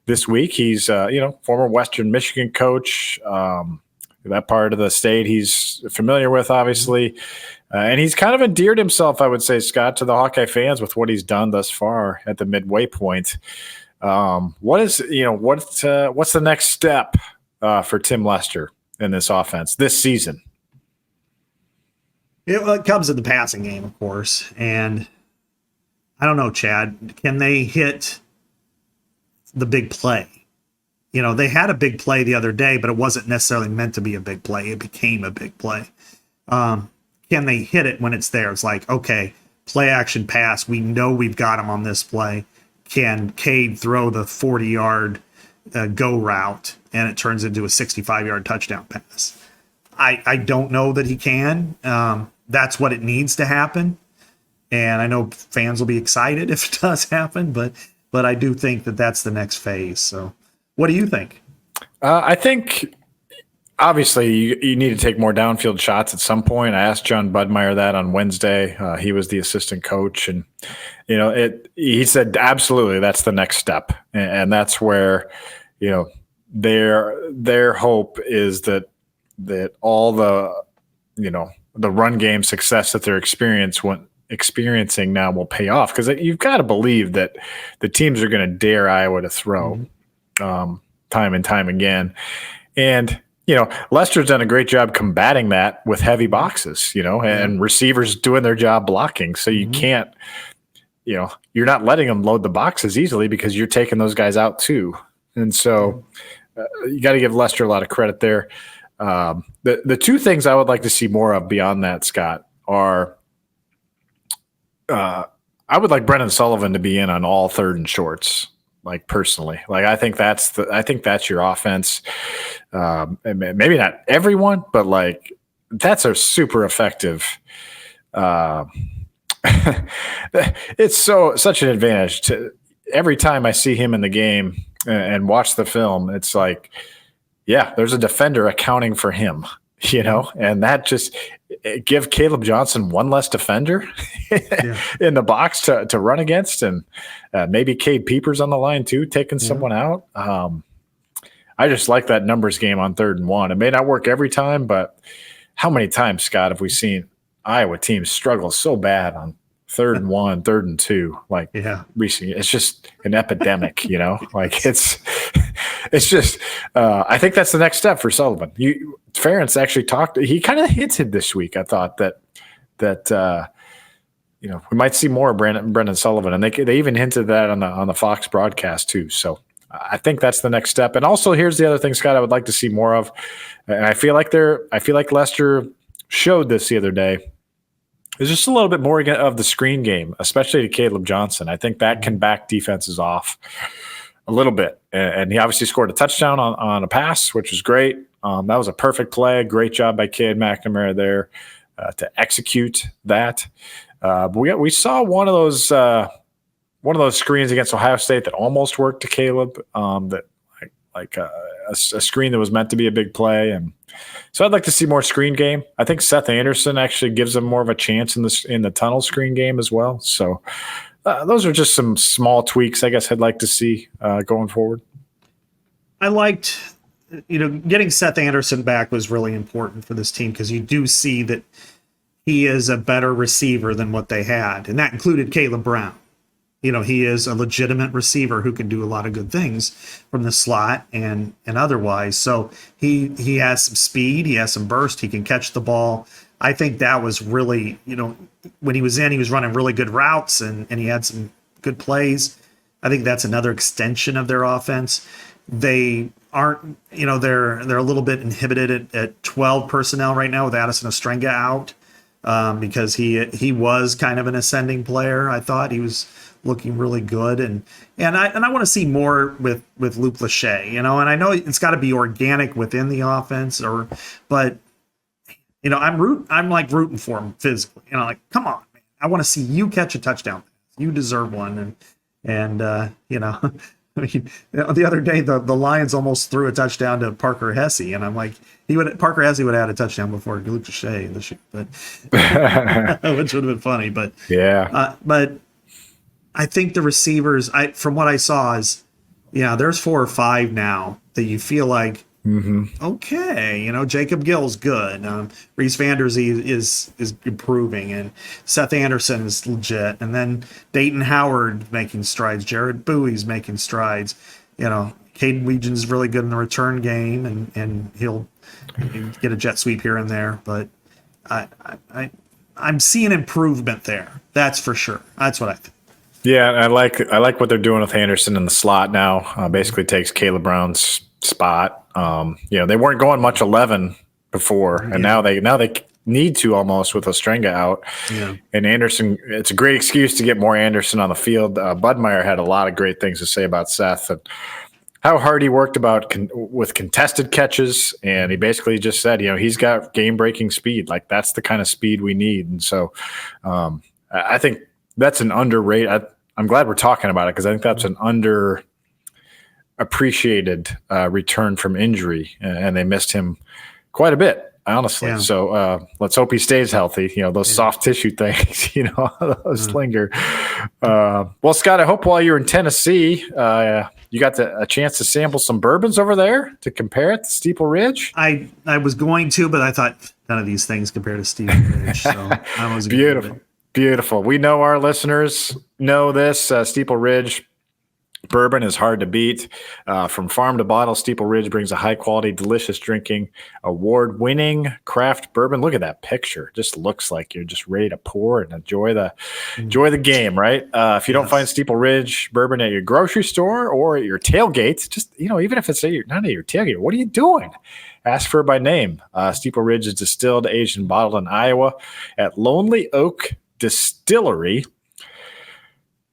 this week. He's former Western Michigan coach. That part of the state he's familiar with, obviously. And he's kind of endeared himself, I would say, Scott, to the Hawkeye fans with what he's done thus far at the midway point. What's the next step for Tim Lester in this offense this season? It comes in the passing game, of course. And I don't know, Chad, can they hit the big play? They had a big play the other day, but it wasn't necessarily meant to be a big play. It became a big play. Can they hit it when it's there? It's like, okay, play action pass. We know we've got him on this play. Can Cade throw the 40-yard go route and it turns into a 65-yard touchdown pass? I don't know that he can. That's what it needs to happen. And I know fans will be excited if it does happen, but I do think that that's the next phase. So what do you think? I think obviously you need to take more downfield shots at some point. I asked John Budmeyer that on Wednesday. He was the assistant coach, and he said absolutely that's the next step, and that's where their hope is that all the the run game success that they're experiencing now will pay off, because you've got to believe that the teams are going to dare Iowa to throw time and time again. And Lester's done a great job combating that with heavy boxes, and receivers doing their job blocking. So you can't, you're not letting them load the boxes easily because you're taking those guys out too. And so you got to give Lester a lot of credit there. The two things I would like to see more of beyond that, Scott, are I would like Brendan Sullivan to be in on all 3rd and shorts. Like personally, I think that's your offense. Maybe not everyone, but that's a super effective. It's such an advantage to every time I see him in the game and watch the film. It's like, yeah, there's a defender accounting for him, and that just give Caleb Johnson one less defender in the box to run against, and maybe Cade Peepers on the line too, taking someone out. I just like that numbers game on 3rd and 1. It may not work every time, but how many times, Scott, have we seen Iowa teams struggle so bad on 3rd and 1, 3rd and 2? Recently, it's just an epidemic. It's just. I think that's the next step for Sullivan. Ferentz actually talked. He kind of hinted this week, I thought, that we might see more of Brendan Sullivan, and they even hinted that on the Fox broadcast too. So I think that's the next step. And also, here's the other thing, Scott, I would like to see more of, and I feel like Lester showed this the other day. Is just a little bit more of the screen game, especially to Caleb Johnson. I think that can back defenses off a little bit. And he obviously scored a touchdown on a pass, which was great. That was a perfect play. Great job by Cade McNamara there to execute that. But we saw one of those screens against Ohio State that almost worked to Caleb. That a screen that was meant to be a big play, and so I'd like to see more screen game. I think Seth Anderson actually gives them more of a chance in the tunnel screen game as well. So those are just some small tweaks I guess I'd like to see going forward. I liked, getting Seth Anderson back was really important for this team, because you do see that he is a better receiver than what they had, and that included Caleb Brown. He is a legitimate receiver who can do a lot of good things from the slot and otherwise. So he has some speed, he has some burst, he can catch the ball. I think that was really, when he was running really good routes and he had some good plays. I think that's another extension of their offense. They aren't, they're a little bit inhibited at 12 personnel right now with Addison Ostrenga out, because he was kind of an ascending player. I thought he was looking really good, and I want to see more with Luke Lachey, and I know it's got to be organic within the offense, but I'm like rooting for him physically. Like, come on, man. I want to see you catch a touchdown. You deserve one. And I mean, the other day the Lions almost threw a touchdown to Parker Hesse, and I'm like, Parker Hesse would have had a touchdown before Lucas Shea this year, but which would have been funny. But yeah, but I think the receivers, from what I saw, is there's 4 or 5 now that you feel like, okay, Jacob Gill's good. Reese Vanderzee is improving, and Seth Anderson is legit. And then Dayton Howard making strides. Jared Bowie's making strides. Caden Weegen's really good in the return game, and he'll get a jet sweep here and there. But I'm seeing improvement there. That's for sure. That's what I think. Yeah, I like what they're doing with Anderson in the slot now. Basically takes Caleb Brown's spot. They weren't going much 11 before, and now they need to almost with Ostrenga out. Yeah. And Anderson, it's a great excuse to get more Anderson on the field. Budmeyer had a lot of great things to say about Seth and how hard he worked with contested catches, and he basically just said, he's got game-breaking speed. Like, that's the kind of speed we need. And so I think that's an underrated. I'm glad we're talking about it because I think that's an underappreciated return from injury, and they missed him quite a bit, honestly. Yeah. So let's hope he stays healthy. Those soft tissue things, those linger. Well, Scott, I hope while you're in Tennessee, you got a chance to sample some bourbons over there to compare it to Steeple Ridge. I was going to, but I thought none of these things compare to Steeple Ridge. So I was beautiful. Beautiful. We know our listeners know this. Steeple Ridge bourbon is hard to beat. From farm to bottle, Steeple Ridge brings a high-quality, delicious drinking, award-winning craft bourbon. Look at that picture. Just looks like you're just ready to pour and enjoy the game, right? If you don't find Steeple Ridge bourbon at your grocery store or at your tailgate, just even if it's not at your tailgate, what are you doing? Ask for it by name. Steeple Ridge is distilled, aged, and bottled in Iowa at Lonely Oak Distillery.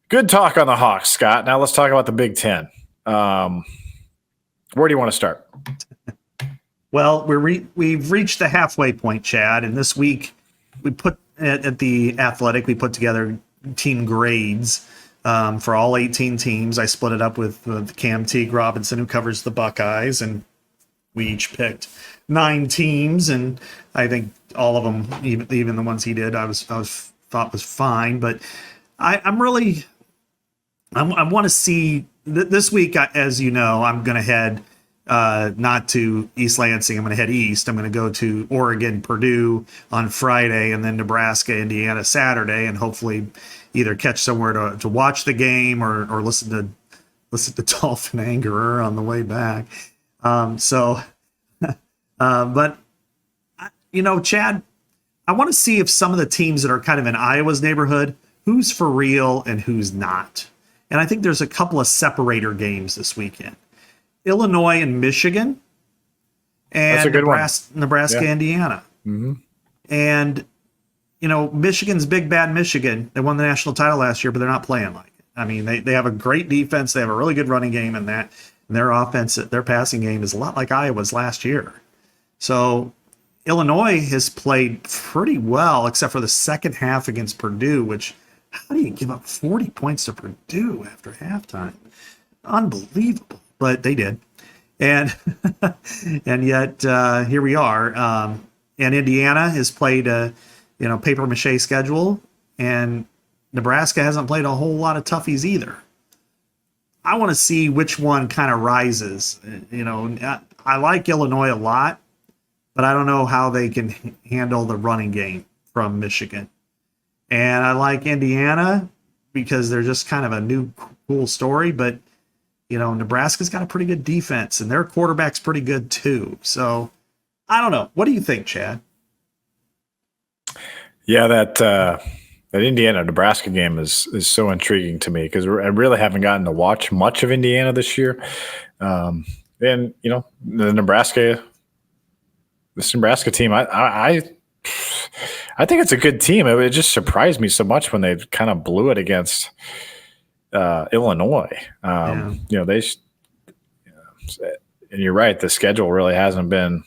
Good talk on the Hawks, Scott. Now let's talk about the Big Ten. Where do you want to start? Well, we've reached the halfway point, Chad, and this week we put at the Athletic, we put together team grades for all 18 teams. I split it up with Cam Teague Robinson, who covers the Buckeyes, and we each picked 9 teams, and I think all of them, even the ones he did, I thought was fine. But I want to see this week, as you know, I'm going to head not to East Lansing. I'm going to head east. I'm going to go to Oregon, Purdue on Friday, and then Nebraska, Indiana Saturday, and hopefully either catch somewhere to watch the game or listen to Dolphin Angerer on the way back. But Chad, I want to see if some of the teams that are kind of in Iowa's neighborhood, who's for real and who's not. And I think there's a couple of separator games this weekend. Illinois and Michigan, and Nebraska, Indiana. Mm-hmm. And, Michigan's big, bad Michigan. They won the national title last year, but they're not playing like it. I mean, they have a great defense. They have a really good running game in that. And their their passing game is a lot like Iowa's last year. So Illinois has played pretty well, except for the second half against Purdue, which, how do you give up 40 points to Purdue after halftime? Unbelievable. But they did. And yet here we are. And Indiana has played a paper-mache schedule, and Nebraska hasn't played a whole lot of toughies either. I want to see which one kind of rises. I like Illinois a lot, but I don't know how they can handle the running game from Michigan. And I like Indiana because they're just kind of a new cool story, but Nebraska's got a pretty good defense and their quarterback's pretty good too. So I don't know. What do you think, Chad? Yeah, that Indiana-Nebraska game is so intriguing to me because I really haven't gotten to watch much of Indiana this year. And the Nebraska team, I think it's a good team. It just surprised me so much when they kind of blew it against Illinois. And you're right. The schedule really hasn't been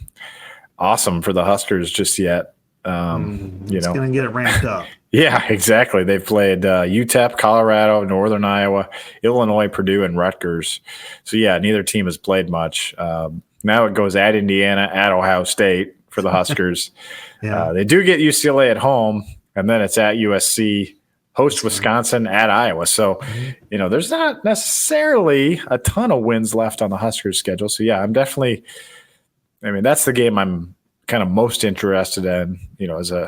awesome for the Huskers just yet. It's going to get it ramped up. Yeah, exactly. They've played UTEP, Colorado, Northern Iowa, Illinois, Purdue, and Rutgers. So, yeah, neither team has played much. Now it goes at Indiana, at Ohio State for the Huskers. They do get UCLA at home, and then it's at USC, host Wisconsin, at Iowa. So, there's not necessarily a ton of wins left on the Huskers schedule. So, yeah, that's the game I'm kind of most interested in, as a,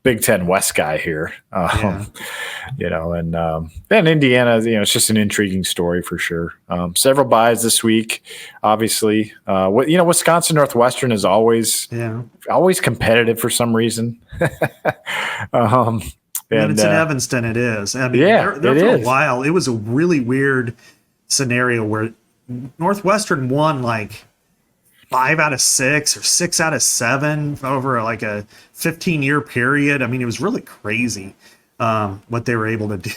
Big Ten West guy here. And Indiana, it's just an intriguing story for sure. Several buys this week, obviously. Wisconsin Northwestern is always competitive for some reason. And it's in Evanston. It is. I mean, there for a while, it was a really weird scenario where Northwestern won like 5 out of 6 or 6 out of 7 over like a 15-year period. I mean, it was really crazy what they were able to do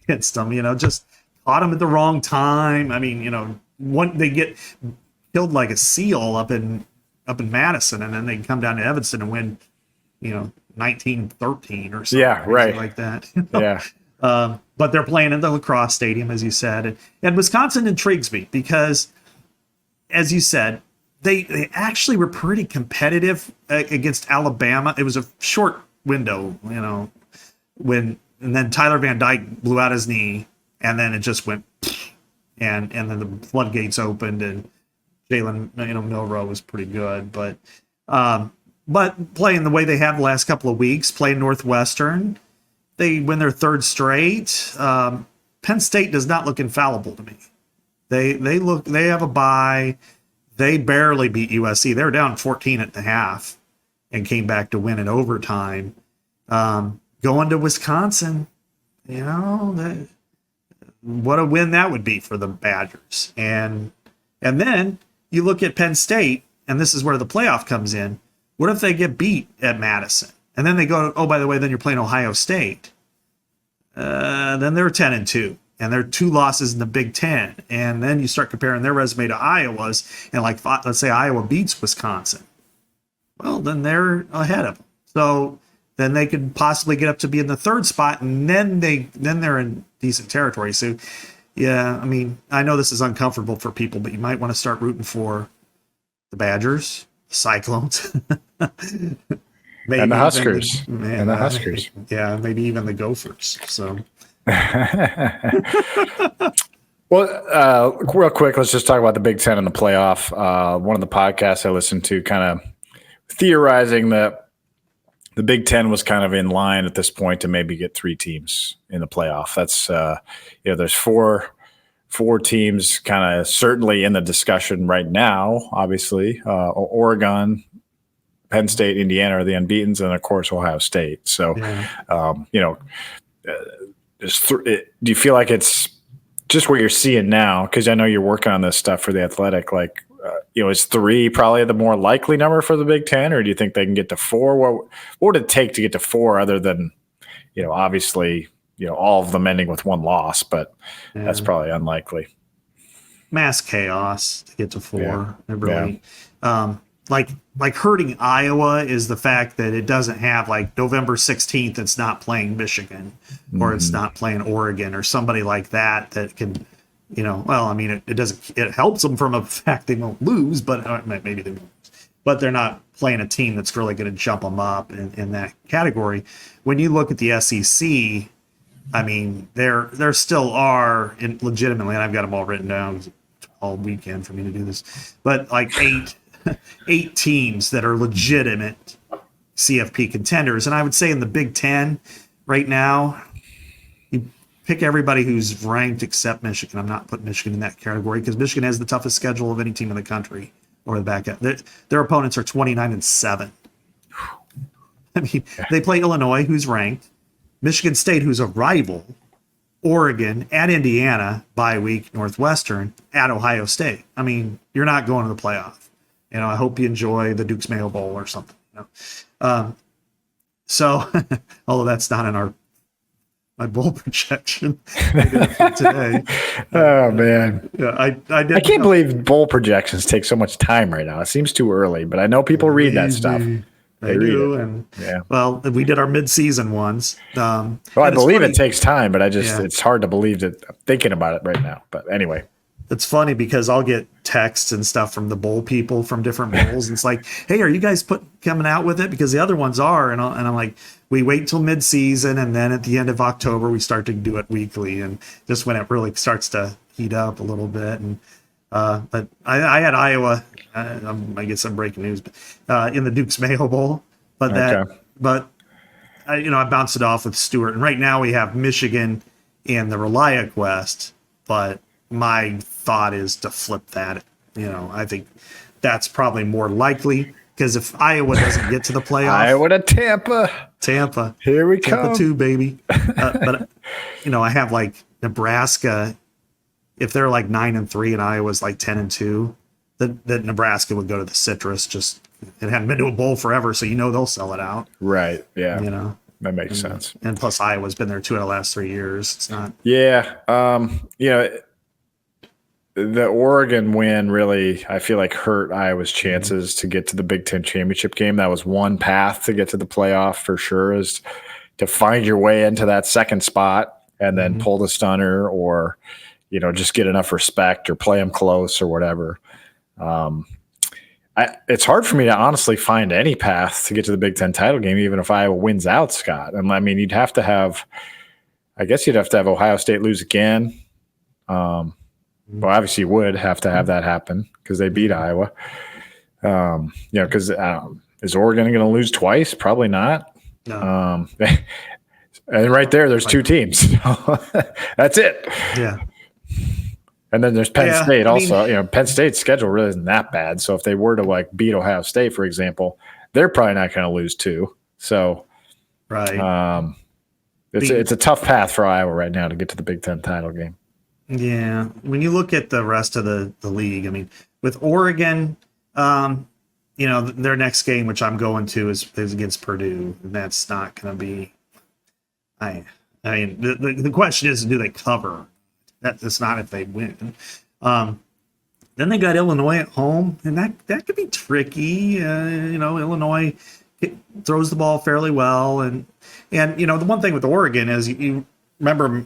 against them. Just caught them at the wrong time. I mean, they get killed like a seal up in Madison, and then they come down to Evanston and win, 19-13 or something. Yeah, right. Like that. Yeah. But they're playing at the lacrosse stadium, as you said, and Wisconsin intrigues me because, as you said, they actually were pretty competitive against Alabama. It was a short window, and then Tyler Van Dyke blew out his knee, and then it just went, and then the floodgates opened, and Jalen Milroe was pretty good, but playing the way they have the last couple of weeks, playing Northwestern, they win their 3rd straight. Penn State does not look infallible to me. They have a bye. They barely beat USC. They were down 14 at the half and came back to win in overtime. Going to Wisconsin, what a win that would be for the Badgers. And then you look at Penn State, and this is where the playoff comes in. What if they get beat at Madison? And then they go, oh, by the way, then you're playing Ohio State. Then they're 10-2. And they're 2 losses in the Big Ten. And then you start comparing their resume to Iowa's, and let's say Iowa beats Wisconsin. Well, then they're ahead of them. So then they could possibly get up to be in the 3rd spot, and then they're in decent territory. So, yeah, I mean, I know this is uncomfortable for people, but you might want to start rooting for the Badgers, the Cyclones, maybe and the Huskers. And the Huskers. Yeah, maybe even the Gophers. So. Well, real quick, let's just talk about the Big Ten and the playoff. One of the podcasts I listened to kind of theorizing that the Big Ten was kind of in line at this point to maybe get 3 teams in the playoff. That's there's four teams kind of certainly in the discussion right now. Obviously, Oregon, Penn State, Indiana are the unbeatens, and of course Ohio State. So, do you feel like it's just what you're seeing now? Because I know you're working on this stuff for the Athletic. Like, is 3 probably the more likely number for the Big Ten, or do you think they can get to 4? What would it take to get to 4, other than, obviously, all of them ending with 1 loss? But that's probably unlikely. Mass chaos to get to 4. Yeah. It really, like hurting Iowa is the fact that it doesn't have like November 16th. It's not playing Michigan, or it's not playing Oregon, or somebody like that can, it doesn't. It helps them from a fact they won't lose, but maybe they won't. But they're not playing a team that's really going to jump them up in that category. When you look at the SEC, I mean, there still are legitimately, and I've got them all written down all weekend for me to do this, but like 8 teams that are legitimate CFP contenders. And I would say in the Big Ten right now, you pick everybody who's ranked except Michigan. I'm not putting Michigan in that category because Michigan has the toughest schedule of any team in the country or the back end. Their opponents are 29-7. I mean, they play Illinois, who's ranked, Michigan State, who's a rival, Oregon, at Indiana, bye week, Northwestern, at Ohio State. I mean, you're not going to the playoff. I hope you enjoy the Duke's Mayo Bowl or something. So, although that's not in our my bowl projection. I did it for today. Oh man, Yeah, I did. I can't believe bowl projections take so much time right now. It seems too early, but I know people read that stuff. They read do, it. and Yeah. well, we did our mid-season ones. Well, I and it's believe funny- it takes time, but Yeah. it's hard to believe that I'm thinking about it right now. But anyway, It's funny because I'll get texts and stuff from the bowl people from different bowls. And it's like, hey, are you guys coming out with it? Because the other ones are. And I'm like, we wait till mid-season, and then at the end of October, we start to do it weekly. And just when it really starts to heat up a little bit. And but I had Iowa. I guess I'm breaking news, but in the Duke's Mayo Bowl. But I bounced it off with Stewart. And right now we have Michigan and the Relia Quest. But my thought is to flip that. I think that's probably more likely, because if Iowa doesn't get to the playoff, Iowa to Tampa. Here we Tampa come. 2, baby. But I have like Nebraska. If they're like 9-3 and Iowa's like 10-2, that Nebraska would go to the Citrus. Just it hadn't been to a bowl forever, so they'll sell it out. Right. Yeah. That makes sense. And plus, Iowa's been there 2 out of the last 3 years. It's not. Yeah. The Oregon win really, I feel like, hurt Iowa's chances to get to the Big Ten championship game. That was one path to get to the playoff for sure, is to find your way into that second spot and then pull the stunner, or, just get enough respect or play them close or whatever. It's hard for me to honestly find any path to get to the Big Ten title game, even if Iowa wins out, Scott. I mean, you'd have to have Ohio State lose again. Well, obviously you would have to have that happen because they beat Iowa. Because is Oregon going to lose twice? Probably not. No. And right there's 2 teams. That's it. Yeah. And then there's Penn State also. Penn State's schedule really isn't that bad. So if they were to beat Ohio State, for example, they're probably not going to lose 2. So right. It's a tough path for Iowa right now to get to the Big Ten title game. Yeah. When you look at the rest of the league, I mean, with Oregon, their next game, which I'm going to, is against Purdue, and that's not going to be. I mean, the question is, do they cover? That's not if they win. Then they got Illinois at home, and that could be tricky. Illinois throws the ball fairly well, and the one thing with Oregon is you remember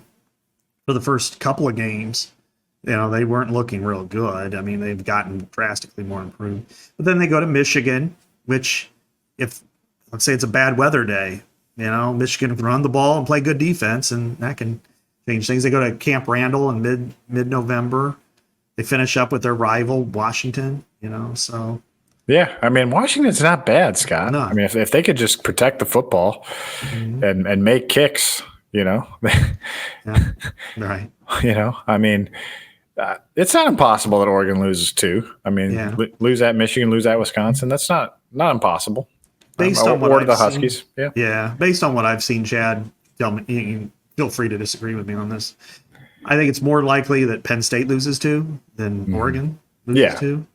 for the first couple of games, they weren't looking real good. I mean, they've gotten drastically more improved. But then they go to Michigan, which, if let's say it's a bad weather day, Michigan can run the ball and play good defense, and that can change things. They go to Camp Randall in mid-November. They finish up with their rival Washington. So. Yeah, I mean, Washington's not bad, Scott. No. I mean, if they could just protect the football and make kicks, yeah, right. I mean, it's not impossible that Oregon loses 2. I mean, lose at Michigan, lose at Wisconsin. That's not impossible. Based on what I've the Huskies. Seen, yeah. Based on what I've seen, Chad, tell me, you can feel free to disagree with me on this. I think it's more likely that Penn State loses 2 than Oregon loses 2.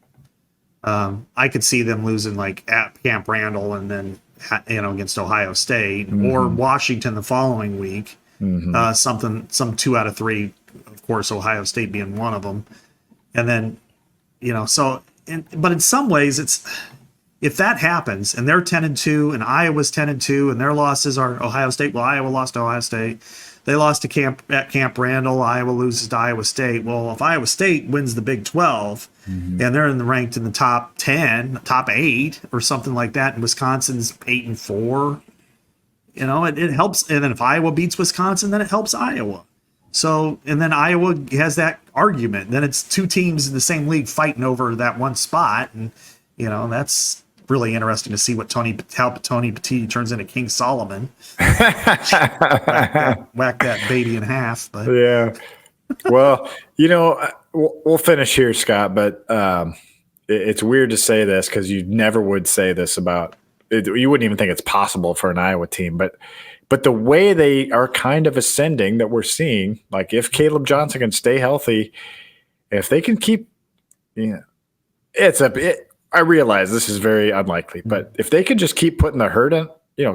I could see them losing at Camp Randall and then against Ohio State or Washington the following week. Some 2 out of 3, of course, Ohio State being one of them. And then, but in some ways it's, if that happens and they're 10-2 and Iowa's 10-2 and their losses are Ohio State, well, Iowa lost to Ohio State. They lost to Camp Randall. Iowa loses to Iowa State. Well, if Iowa State wins the Big 12 and they're ranked in the top 10, top 8 or something like that, and Wisconsin's 8-4, it helps. And then if Iowa beats Wisconsin, then it helps Iowa. So, and then Iowa has that argument. Then it's 2 teams in the same league fighting over that one spot. And, that's really interesting to see how Tony Petit turns into King Solomon. whack that baby in half. But yeah. Well, we'll finish here, Scott, but it's weird to say this because you never would say this about it. You wouldn't even think it's possible for an Iowa team, but the way they are kind of ascending that we're seeing, like if Caleb Johnson can stay healthy, if they can keep, I realize this is very unlikely, but if they could just keep putting the hurt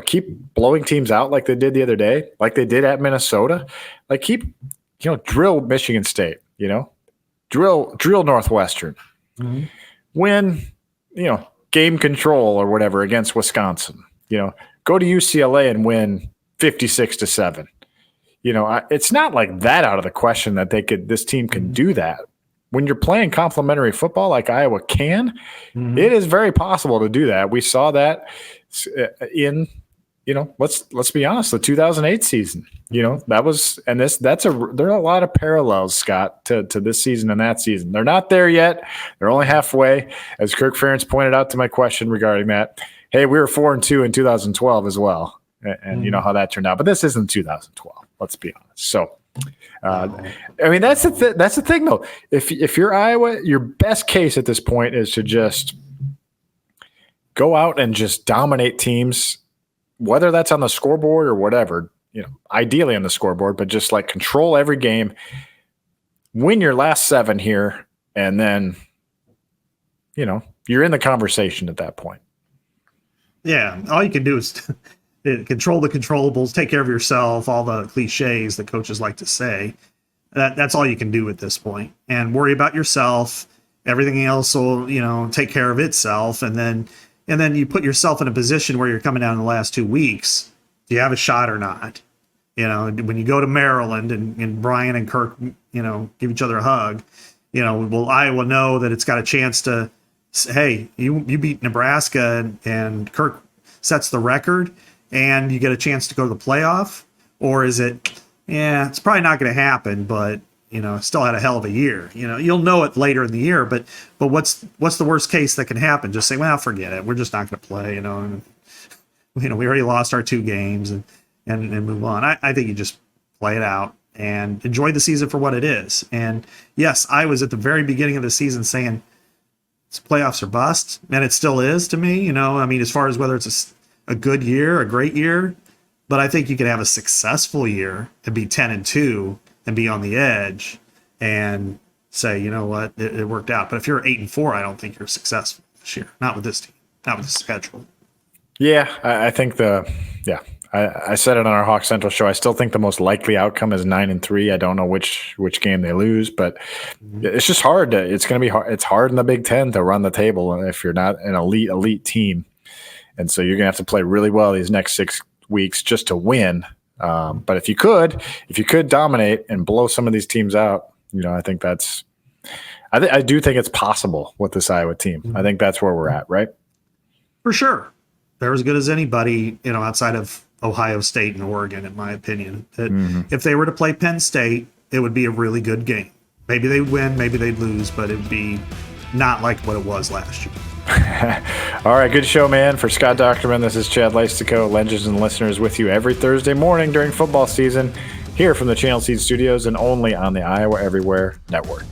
keep blowing teams out like they did the other day, like they did at Minnesota. Like drill Michigan State, drill Northwestern. Mm-hmm. Win, game control or whatever against Wisconsin. Go to UCLA and win 56-7. It's not like that out of the question that this team can do that. When you're playing complementary football like Iowa can, it is very possible to do that. We saw that in, let's be honest, the 2008 season. That was, and there are a lot of parallels, Scott, to this season and that season. They're not there yet. They're only halfway. As Kirk Ferentz pointed out to my question regarding that, hey, we were 4-2 in 2012 as well. And you know how that turned out. But this isn't 2012. Let's be honest. So, that's the thing, though. If you're Iowa, your best case at this point is to just go out and just dominate teams, whether that's on the scoreboard or whatever. Ideally on the scoreboard, but just like control every game, win your last 7 here, and then you're in the conversation at that point. Yeah, all you can do is control the controllables, take care of yourself, all the cliches that coaches like to say. That's all you can do at this point. And worry about yourself. Everything else will, take care of itself. And then you put yourself in a position where you're coming down in the last 2 weeks. Do you have a shot or not? When you go to Maryland and Brian and Kirk, give each other a hug, will Iowa know that it's got a chance to, hey, you beat Nebraska and Kirk sets the record and you get a chance to go to the playoff? Or is it, it's probably not going to happen, but, still had a hell of a year. You'll know it later in the year, but what's the worst case that can happen? Just say, well, forget it. We're just not going to play, and, we already lost our 2 games and move on. I think you just play it out and enjoy the season for what it is. And yes, I was at the very beginning of the season saying it's playoffs or bust, and it still is to me, as far as whether it's a good year, a great year, but I think you could have a successful year and be 10-2 and be on the edge and say, you know what, it worked out. But if you're 8-4, I don't think you're successful this year. Not with this team, not with the schedule. Yeah, I think I said it on our Hawk Central show. I still think the most likely outcome is 9-3. I don't know which game they lose, but it's just hard. It's going to be hard. It's hard in the Big Ten to run the table if you're not an elite team. And so you're going to have to play really well these next 6 weeks just to win. But if you could dominate and blow some of these teams out, I think I do think it's possible with this Iowa team. I think that's where we're at, right? For sure. They're as good as anybody, outside of Ohio State and Oregon, in my opinion. If they were to play Penn State, it would be a really good game. Maybe they'd win, maybe they'd lose, but it would be not like what it was last year. All right, good show, man. For Scott Dochterman, this is Chad Leistikow, Legends and Listeners, with you every Thursday morning during football season, here from the Channel Seed Studios and only on the Iowa Everywhere Network.